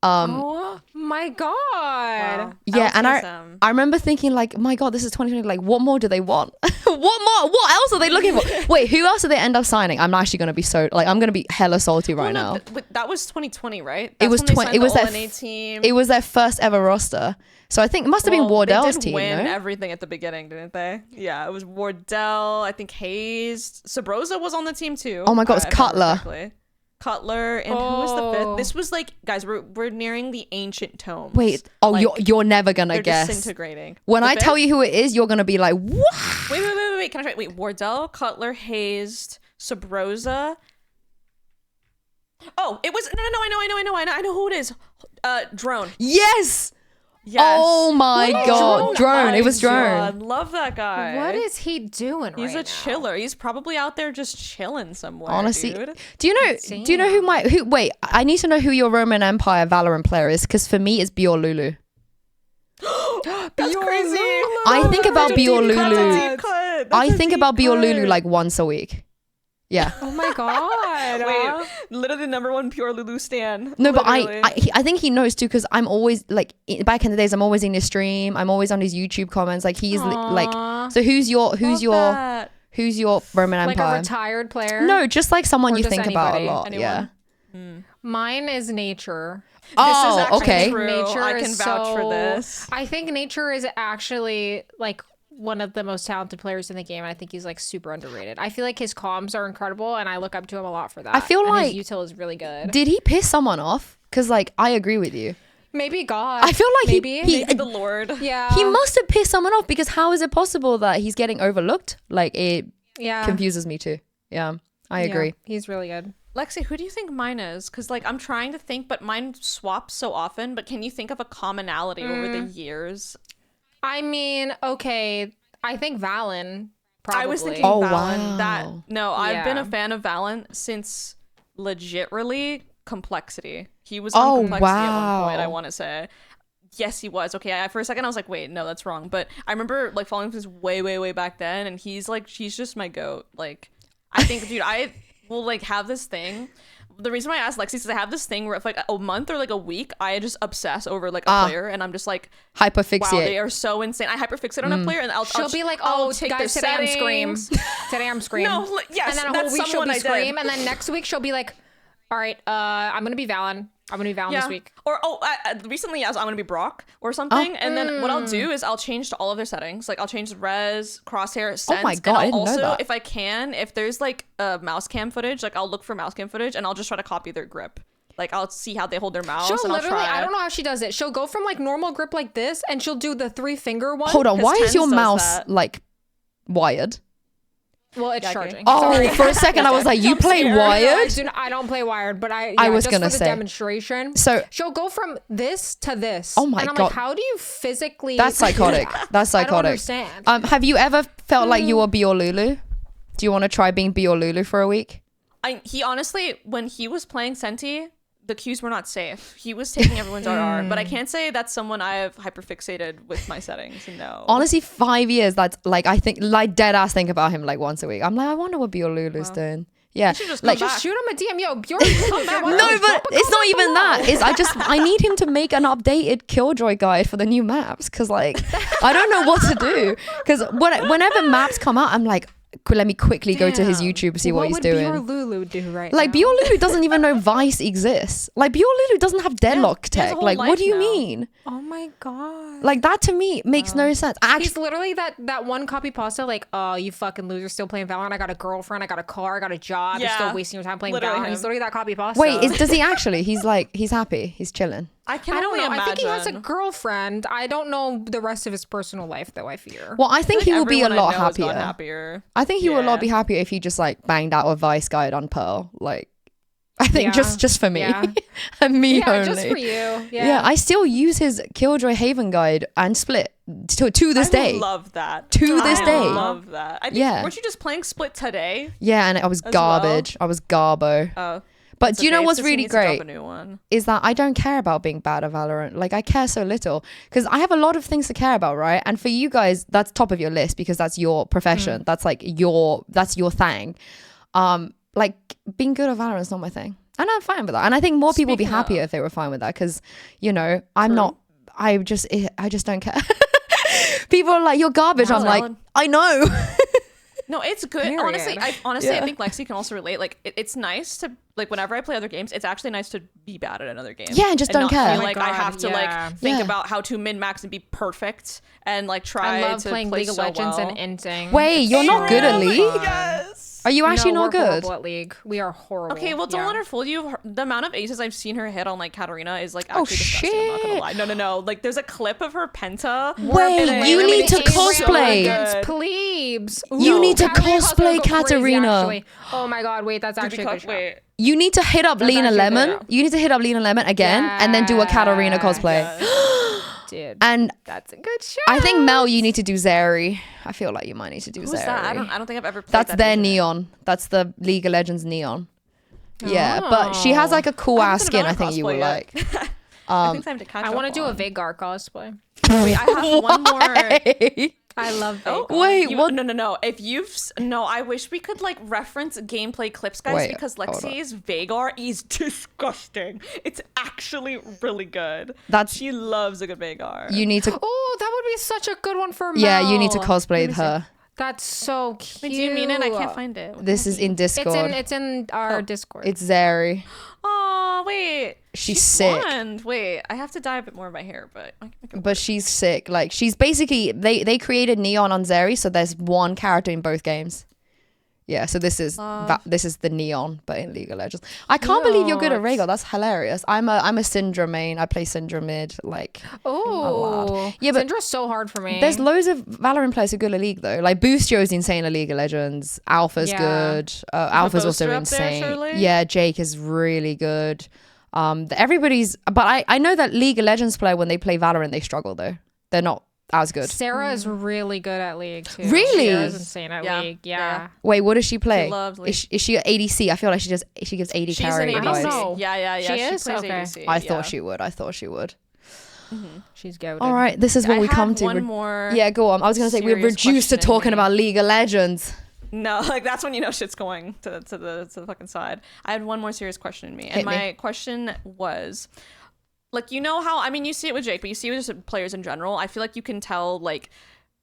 Oh my God. Wow. Yeah, and LTSM. I remember thinking like, my God, this is 2020. Like, what more do they want? What more? What else are they looking for? Wait, who else did they end up signing? I'm actually gonna be so like, I'm gonna be hella salty right now. But that was 2020, right? It was That's when they 20. signed It was the their All-NA team. It was their first ever roster. So I think it must have been Wardell's they did team, win no? everything at the beginning, didn't they? Yeah, it was Wardell. I think Hayes. Sabrosa was on the team too. Oh my God, it's if I remember Cutler. correctly. Cutler, and who was the Oh. fifth? This was like, guys, we're nearing the ancient tomes. Wait, oh, Like, you're never gonna they're guess. disintegrating. When The I fifth? tell you who it is, you're gonna be like, what? Wait, can I try? Wait, Wardell, Cutler, Hayes, Sabrosa. Oh, it was no, I know who it is. Drone. Yes. Yes. Oh my God, Drone. It was Drone. God, love that guy. What is he doing He's right a chiller. He's probably out there just chilling somewhere. Honestly, dude. do you know who wait, I need to know who your Roman Empire Valorant player is, because for me it's Bior Lulu. That's crazy. I think about Bior Lulu. That's a deep cut. I That's a think deep about Bior Lulu cut. like once a week. Yeah. Oh my god. Wait, literally the number one pure Lulu stan. No, but Literally. I think he knows too, because I'm always like back in the days, I'm always in his stream, I'm always on his YouTube comments. Like he's like, so who's your that. Roman like Empire? a retired player? No, just like someone Or you just think about a anybody? lot. Anyone? Yeah. Mine is nature. Oh, this is actually okay. true. Nature I can is vouch for so- this. I think nature is actually like one of the most talented players in the game. I think he's like super underrated. I feel like his comms are incredible, and I look up to him a lot for that. I feel and like- his util is really good. Did he piss someone off? Because like I agree with you. Maybe God. I feel like maybe. he The Lord. yeah. he must have pissed someone off, because how is it possible that he's getting overlooked? Like it yeah. confuses me too. Yeah, I Yeah, agree. he's really good. Lexi, who do you think mine is? Because like I'm trying to think, but mine swaps so often. But can you think of a commonality over the years? I mean, okay, I think Valen. Probably. I was thinking Oh, Valen. wow. I've been Yeah. a fan of Valen since legitimately Complexity. He was Oh, on Complexity at one point, wow. I want to say. Yes, he was. Okay, for a second I was like, wait, no, that's wrong. But I remember like following this way back then, and he's just my goat. Like, I think, dude, I will like have this thing. The reason why I asked Lexi is I have this thing where if like a month or like a week, I just obsess over like a player, and I'm just like, wow, Hyperfixate. they are so insane. I hyperfixate on a player, and She'll be like, I'll "Oh, take guys, their today I'm Scream. settings. Today I'm Scream." No, yes, and then a whole that's week she'll someone be I did. Scream, and then next week she'll be like, "All right, I'm gonna be Valen. I'm gonna be Valen this week." Or recently I'm gonna be Brock or something, and then what I'll do is I'll change to all of their settings. Like I'll change res, crosshair, sense. my God, I and didn't know also, that. if there's like mouse cam footage, like I'll look for mouse cam footage and I'll just try to copy their grip. Like I'll see how they hold their mouse. She'll and literally, I'll try I don't it. know how she does it. She'll go from like normal grip like this, and she'll do the 3-finger one. Hold on, 'cause why is Tens your does mouse that. like wired? Well, it's Yeah, okay. charging. Oh, Sorry. for a second I was like, you play No, wired? I don't play wired, but I was just gonna for the say. demonstration. So- she'll go from this to this. Oh my and I'm God. like, how do you physically? That's do psychotic. that? That's I don't psychotic. understand. Have you ever felt like you were Bior Lulu? Do you want to try being Bior Lulu for a week? He honestly, when he was playing Senti, the cues were not safe. He was taking everyone's RR, but I can't say that's someone I have hyperfixated with my settings. No. Honestly, 5 years, that's like, I think, like dead ass think about him like once a week. I'm like, I wonder what Bior Lulu's doing. Yeah. should just Like, come Just shoot him a DM, yo. You're no, but it's not even that. It's I need him to make an updated Killjoy guide for the new maps, because like I don't know what to do. Because whenever maps come out, I'm like, let me quickly go to his Damn. YouTube, see what he's would doing. Bior Lulu do right Like now? Bior Lulu doesn't even know Vice exists. Like Bior Lulu doesn't have deadlock he has a tech. whole Like what life do you now. mean? Oh my god. Like that to me makes no sense. He's Actually, literally that one copy pasta, like, oh, you fucking loser, still playing Valorant. I got a girlfriend, I got a car, I got a job. You're Yeah, still wasting your time playing literally Valorant. He's him. literally that copy pasta. wait, does he actually? He's like, he's happy. He's chilling. I can I don't only know. imagine. I think he has a girlfriend. I don't know the rest of his personal life, though. I fear. Well, I think he will be a Everyone I lot know has gotten happier. happier. I think he will a lot Yeah. be happier if he just like banged out a Vice guide on Pearl. Like, I think Yeah. just for me, Yeah. and me Yeah, only. just for you. Yeah. Yeah, I still use his Killjoy Haven guide and Split to this day. I love that. To this I day. love that. I think, Yeah. Weren't you just playing Split today? Yeah, and I was As well? garbage. I was garbo. Oh. But do you know okay, what's Sissy really needs to drop great? a new one. Is that I don't care about being bad at Valorant. Like I care so little because I have a lot of things to care about, right? And for you guys, that's top of your list because that's your profession. That's like that's your thing. Like being good at Valorant is not my thing, and I'm fine with that. And I think more people would be Speaking happier of- if they were fine with that because you know I'm not. I just don't care. People are like you're garbage. I'm like Valid. I know. No, it's good. Period. Honestly, Yeah. I think Lexi can also relate. Like, it's nice to like whenever I play other games, it's actually nice to be bad at another game. Yeah, and just don't not care. Feel Oh my like I God, have to yeah. like think Yeah. about how to min max and be perfect and like try I love to playing play League of so Legends well. and inting. Wait, you're not good at League? Yes. Are you actually no, not we're good? horrible at League. We are horrible. Okay, well, don't Yeah. let her fool you. The amount of aces I've seen her hit on like Katarina is like actually disgusting. I'm not gonna shit. lie. No. Like, there's a clip of her penta. Wait, and you it- need to it's so cosplay. against good. plebes. You need to Katarina cosplay go crazy, Katarina. actually. Oh my god, wait, that's actually a good shot. Wait. You need to hit up Lena actually Lemon. good. You need to hit up Lena Lemon again and then do a Katarina Yeah. cosplay. Dude, And that's a good shot. I think Mel, you need to do Zeri. I feel like you might need to do Who's Zeri. that? I don't think I've ever played That's that their either. Neon. That's the League of Legends Neon. Yeah, but she has like a cool I ass haven't skin. done I a think you cosplay will yet. like. I think it's time to catch I up want to do a on. Veigar cosplay. Wait, I have one more. Why? I love Vhagar. Wait, what? No. If no, I wish we could like reference gameplay clips, guys, Wait, because hold on. Lexi's Vhagar is disgusting. It's actually really good. That's- she loves a good Vhagar. You need to. Oh, that would be such a good one for Mel. Yeah, you need to cosplay with her. That's so cute. Wait, do you mean it? I can't find it. This is in Discord. It's in our Discord. It's Zeri. Oh wait, She's sick. blonde. Wait, I have to dye a bit more of my hair, but I can make it But she's sick. Like she's basically they created Neon on Zeri, so there's one character in both games. Yeah, so this is the Neon, but in League of Legends. I can't believe you're good at Rhaegar. That's hilarious. I'm a Syndra main. I play Syndra mid. Like Oh, yeah, but Syndra's so hard for me. there's loads of Valorant players who are good at League though. Like Boostio's insane at League of Legends. Alpha's Yeah. good. Alpha's also Boaster up there, insane. surely? Yeah, Jake is really good. Everybody's, but I know that League of Legends player when they play Valorant they struggle though. They're not as good. Sarah is really good at League too. Really? Sarah's insane at Yeah. League. Yeah. Yeah. Wait, what does she play? loves League. Is she at ADC? I feel like she gives AD She's carry an I don't vibes. know. ADC. Yeah. She is? plays Okay. ADC. I yeah. thought she would. She's goated. All right, this is what I we come have to. one more. Yeah, go on. I was gonna say we're serious reduced to question talking in me. about League of Legends. No, like that's when you know shit's going to the fucking side. I had one more serious question in me, and Hit me. my question was, like, you know how, I mean, you see it with Jake, but you see it with just players in general. I feel like you can tell, like,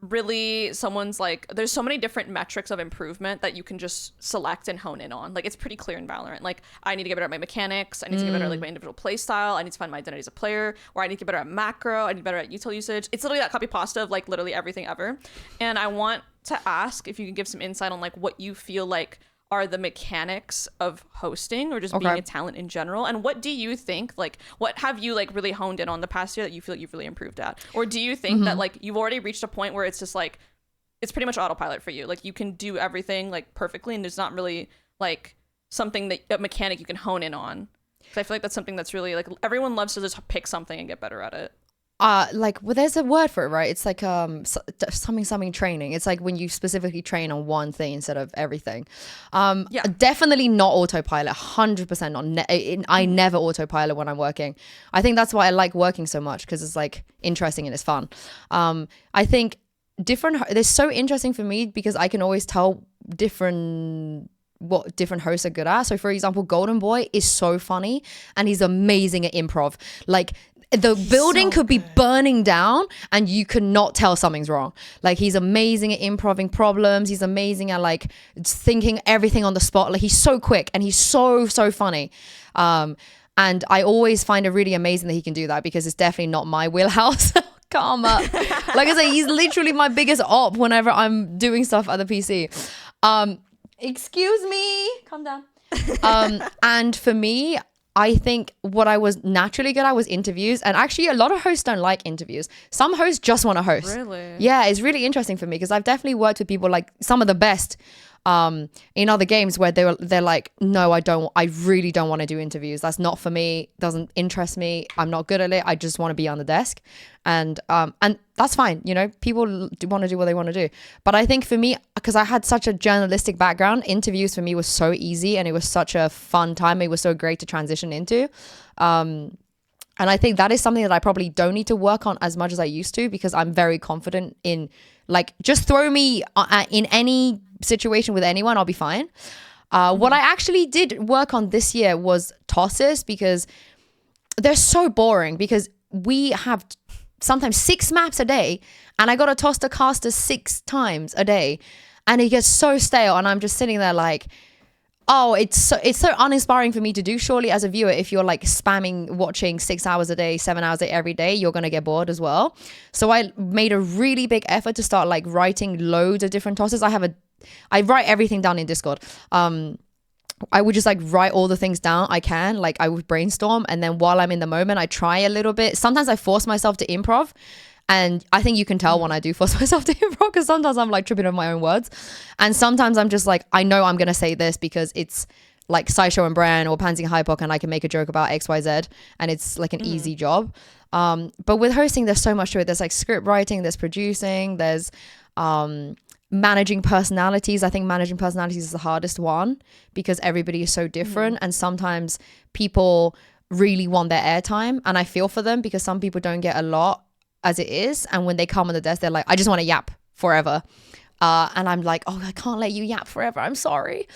really someone's like, there's so many different metrics of improvement that you can just select and hone in on. Like, it's pretty clear in Valorant. Like, I need to get better at my mechanics. I need to get better at like my individual play style. I need to find my identity as a player. Or I need to get better at macro. I need to get better at util usage. It's literally that copy pasta of like literally everything ever. And I want to ask if you can give some insight on like what you feel like are the mechanics of hosting or just being Okay. a talent in general, and what do you think, like, what have you like really honed in on the past year that you feel like you've really improved at? Or do you think that like you've already reached a point where it's just like it's pretty much autopilot for you, like you can do everything like perfectly and there's not really like something that a mechanic you can hone in on? Because I feel like that's something that's really like everyone loves to just pick something and get better at it. Like, well, there's a word for it, right? It's like something training. It's like when you specifically train on one thing instead of everything. Yeah. Definitely not autopilot. 100% not. I never autopilot when I'm working. I think that's why I like working so much, because it's like interesting and it's fun. I think they're so interesting for me because I can always tell what different hosts are good at. So for example, Golden Boy is so funny and he's amazing at improv. Like, the building could be burning down and you could not tell something's wrong. Like, he's amazing at improving problems. He's amazing at like thinking everything on the spot. Like, he's so quick and he's so funny. And I always find it really amazing that he can do that because it's definitely not my wheelhouse. Karma. Like I say, he's literally my biggest op whenever I'm doing stuff at the PC. Excuse me. Calm down. And for me, I think what I was naturally good at was interviews. And actually, a lot of hosts don't like interviews. Some hosts just want to host. Really? Yeah, it's really interesting for me because I've definitely worked with people like some of the best in other games where they're like, no, I really don't want to do interviews. That's not for me. Doesn't interest me. I'm not good at it. I just want to be on the desk. And that's fine. You know, people want to do what they want to do. But I think for me, because I had such a journalistic background, interviews for me was so easy and it was such a fun time. It was so great to transition into. And I think that is something that I probably don't need to work on as much as I used to because I'm very confident in, like, just throw me in any situation with anyone, I'll be fine. What I actually did work on this year was tosses because they're so boring because we have sometimes 6 maps a day and I got to toss the caster 6 times a day and it gets so stale and I'm just sitting there like, oh, it's so uninspiring for me to do. Surely as a viewer, if you're like spamming watching 6 hours a day, 7 hours a day every day, you're going to get bored as well. So I made a really big effort to start like writing loads of different tosses. I write everything down in Discord. I would just like write all the things down I can. Like I would brainstorm and then while I'm in the moment, I try a little bit. Sometimes I force myself to improv. And I think you can tell when I do force myself to improv because sometimes I'm like tripping over my own words. And sometimes I'm just like, I know I'm going to say this because it's like Sideshow and Bran or Pansy and Hypok and I can make a joke about XYZ and it's like an easy job. But with hosting, there's so much to it. There's like script writing, there's producing, there's managing personalities. I think managing personalities is the hardest one because everybody is so different. And sometimes people really want their airtime and I feel for them because some people don't get a lot as it is, and when they come on the desk they're like, I just want to yap forever. And I'm like, oh, I can't let you yap forever. I'm sorry.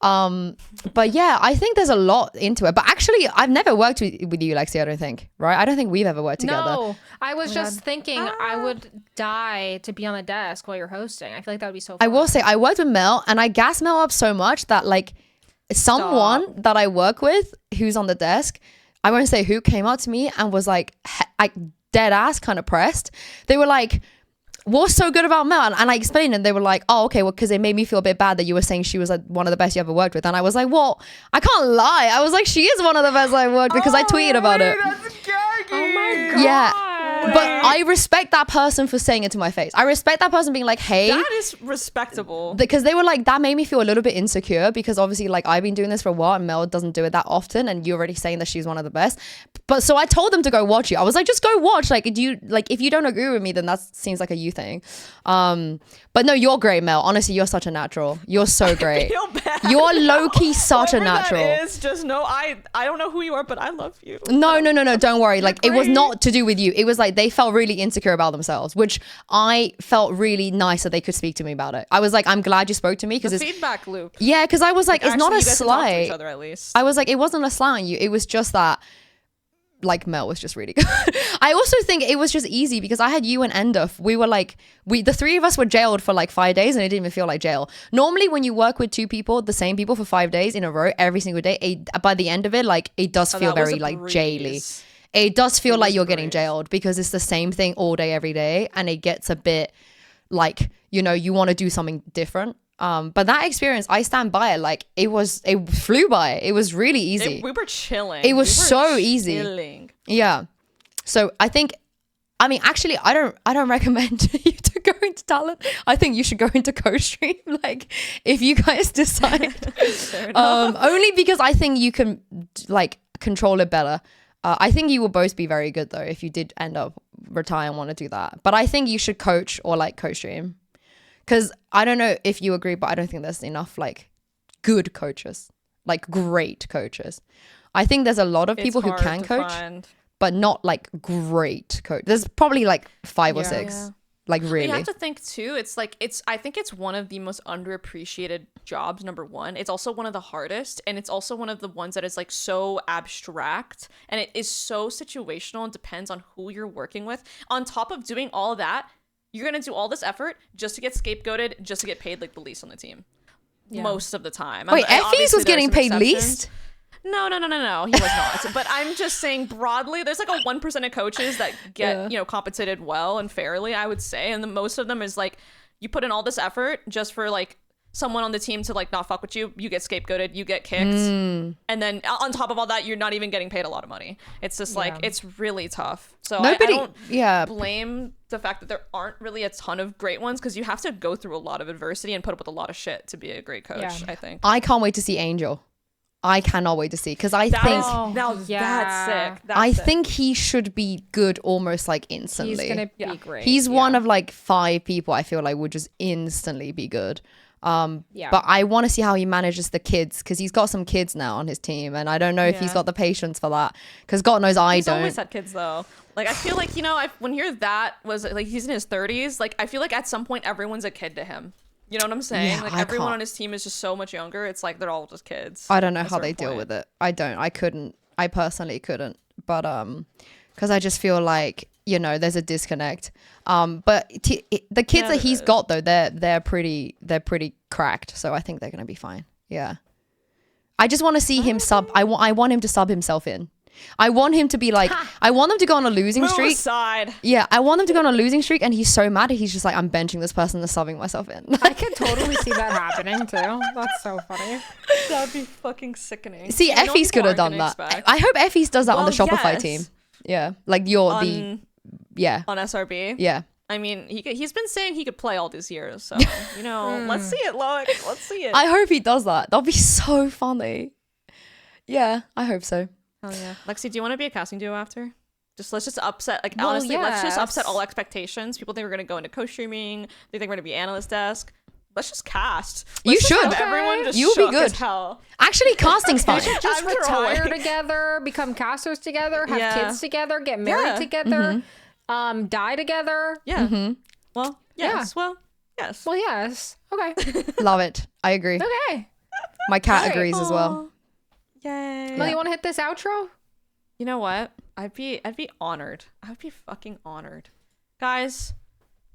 But yeah, I think there's a lot into it. But actually, I've never worked with you, Lexi, I don't think. Right? I don't think we've ever worked together. No, I was just thinking I would die to be on the desk while you're hosting. I feel like that would be so fun. I will say, I worked with Mel, and I gassed Mel up so much that like someone that I work with who's on the desk, I won't say who, came up to me and was like dead ass kind of pressed. They were like, what's so good about Mel? And I explained, and they were like, oh, okay, well, because it made me feel a bit bad that you were saying she was like one of the best you ever worked with. And I was like, well, I can't lie. I was like, she is one of the best I've worked with because I tweeted about it. Oh my god. Yeah. But I respect that person for saying it to my face. I respect that person being like, hey. That is respectable. Because they were like, that made me feel a little bit insecure because obviously like I've been doing this for a while and Mel doesn't do it that often, and you're already saying that she's one of the best. But so I told them to go watch you. I was like, just go watch. Like, do you like, if you don't agree with me, then that seems like a you thing. But no, you're great, Mel. Honestly, you're such a natural. You're so great. I feel bad. You're low-key such a natural. That is, just know I don't know who you are, but I love you. No, don't worry. Like, it was great. not to do with you. It was like they felt really insecure about themselves, which I felt really nice that they could speak to me about it. I was like, I'm glad you spoke to me because The it's feedback loop. yeah, because I was like, it's not a Actually, you guys can talk to slight. each other at least. I was like, it wasn't a slight on you. It was just that like Mel was just really good. I also think it was just easy because I had you and Ender. We were like, the three of us were jailed for like 5 days and it didn't even feel like jail. Normally when you work with two people, the same people for 5 days in a row, every single day, by the end of it, like it does feel that was very a like breeze. jaily. It does feel like was you're a getting breeze. jailed because it's the same thing all day, every day. And it gets a bit like, you know, you want to do something different. But that experience, I stand by it. Like it flew by. It was really easy. We were chilling. It was We were so easy. chilling. Yeah. So I think, I mean, actually, I don't recommend you to go into talent. I think you should go into co-stream. Like, if you guys decide, only because I think you can like control it better. I think you will both be very good though if you did end up retire and want to do that. But I think you should coach or like co-stream, because I don't know if you agree, but I don't think there's enough like good coaches, like great coaches. I think there's a lot of people who can coach. But not like great coach. There's probably like 5 or 6. Yeah. Like really. You have to think too. I think it's one of the most underappreciated jobs. Number one, it's also one of the hardest, and it's also one of the ones that is like so abstract, and it is so situational and depends on who you're working with. On top of doing all that, you're gonna do all this effort just to get scapegoated, just to get paid like the least on the team. Yeah. Most of the time. Wait, Effie's was getting paid least? No, he was not. But I'm just saying broadly, there's like a 1% of coaches that get, compensated well and fairly, I would say. And the most of them is like, you put in all this effort just for like someone on the team to like not fuck with you. You get scapegoated, you get kicked. And then on top of all that, you're not even getting paid a lot of money. It's just like, it's really tough. So I don't blame the fact that there aren't really a ton of great ones, because you have to go through a lot of adversity and put up with a lot of shit to be a great coach, I think. I can't wait to see Angel. I cannot wait to see, because I think that's sick. I think he should be good almost like instantly. He's gonna be great. He's one of like 5 people I feel like would just instantly be good. But I want to see how he manages the kids, because he's got some kids now on his team, and I don't know if he's got the patience for that, because God knows I He's don't. always had kids though. Like I feel like when you hear that was like he's in his 30s, like I feel like at some point everyone's a kid to him. You know what I'm saying? Yeah, like I everyone can't. on his team is just so much younger. It's like they're all just kids. I don't know how they deal with it. I don't. I couldn't. I personally couldn't. But because I just feel like, you know, there's a disconnect. But the kids that he's got though, they're pretty cracked. So I think they're gonna be fine. Yeah. I just want to see him sub. I want him to sub himself in. I want him to be like, I want them to go on a losing streak. Aside. Yeah, I want them to go on a losing streak, and he's so mad. He's just like, I'm benching this person and subbing myself in. I could totally see that happening too. That's so funny. That'd be fucking sickening. See, Effie's could have done that. I hope Effie's does that on the Shopify yes. team. Yeah, like on SRB. Yeah. I mean, he's been saying he could play all these years, so you know, let's see it, Loic. Let's see it. I hope he does that. That'll be so funny. Yeah, I hope so. Oh yeah, Lexi, do you want to be a casting duo after? Let's just upset, like honestly, let's just upset all expectations. People think we're gonna go into co-streaming. They think we're gonna be analyst desk. Let's just cast. You should. Have everyone just You'll be shook good. as hell. Actually, casting's fine. Just retire together, become casters together, have kids together, get married together, die together. Yeah. Well, yes. Well, yes. Well, yes. Okay. Love it. I agree. Okay. My cat Alright. agrees as well. Yay. Well, you want to hit this outro? You know what? I'd be honored. I would be fucking honored. Guys,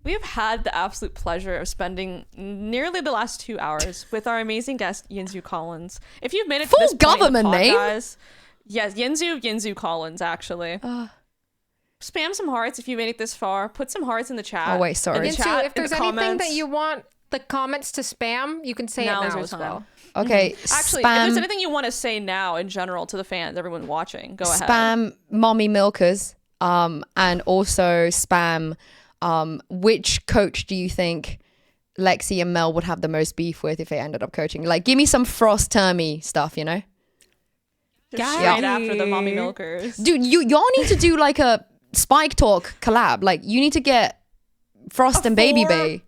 we have had the absolute pleasure of spending nearly the last 2 hours with our amazing guest, Yinsu Collins. If you've made it to Full this point in the government pod, name? guys, yes, Yinsu Collins, actually. Spam some hearts if you made it this far. Put some hearts in the chat. Oh, wait, sorry. In the Yinsu, chat, if in there's the anything that comments. you want the comments to spam, you can say Now it is now your as time. well. Okay, Actually, if spam there's anything you want to say now in general to the fans, everyone watching, go ahead. spam mommy milkers, and also spam which coach do you think Lexi and Mel would have the most beef with if they ended up coaching? Like, give me some Frost Termy stuff, you know? Just straight after the mommy milkers. Dude, y'all need to do like a Spike Talk collab. Like, you need to get Frost and Baby Bay.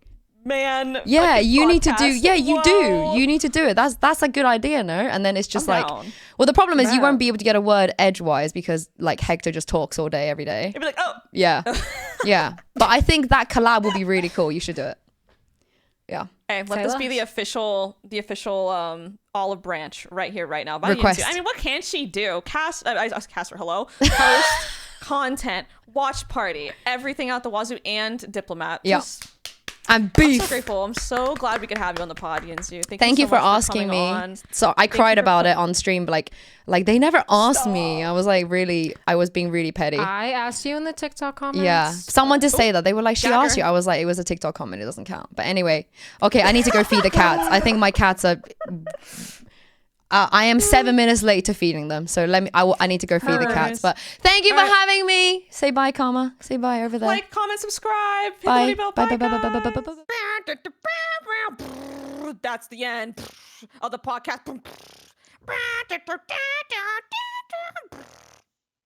Man, Yeah, fucking you need to do. podcast. Yeah, you Whoa. do. You need to do it. That's a good idea, no? And then it's just I'm like, down. well, the problem is you down. won't be able to get a word edgewise because like Hector just talks all day, every day. You'd be like, oh, Yeah, yeah. But I think that collab will be really cool. You should do it. Yeah. hey, let this be the official olive branch right here, right now. By Request. Yinsu. I mean, what can she do? Cast her, hello. Post content, watch party, everything out the wazoo, and diplomat. Yeah. Just- And I'm beef. so grateful. I'm so glad we could have you on the pod, Yinsu. Thank you so for much asking coming me. on. So I cried you for about it on stream, but like they never asked me. I was like, really, I was being really petty. I asked you in the TikTok comments. Yeah, someone did say that. They were like, she Dagger. asked you. I was like, it was a TikTok comment. It doesn't count. But anyway, okay, I need to go feed the cats. I think my cats are. I am 7 minutes late to feeding them, so I need to go feed the cats. But thank you for Alright. having me. Say bye, Karma. Say bye over there. Like, comment, subscribe. Hit the Bye. little Bye. bell. Bye. Bye. Bye. Bye. Bye. Bye. Bye. That's the end of the podcast.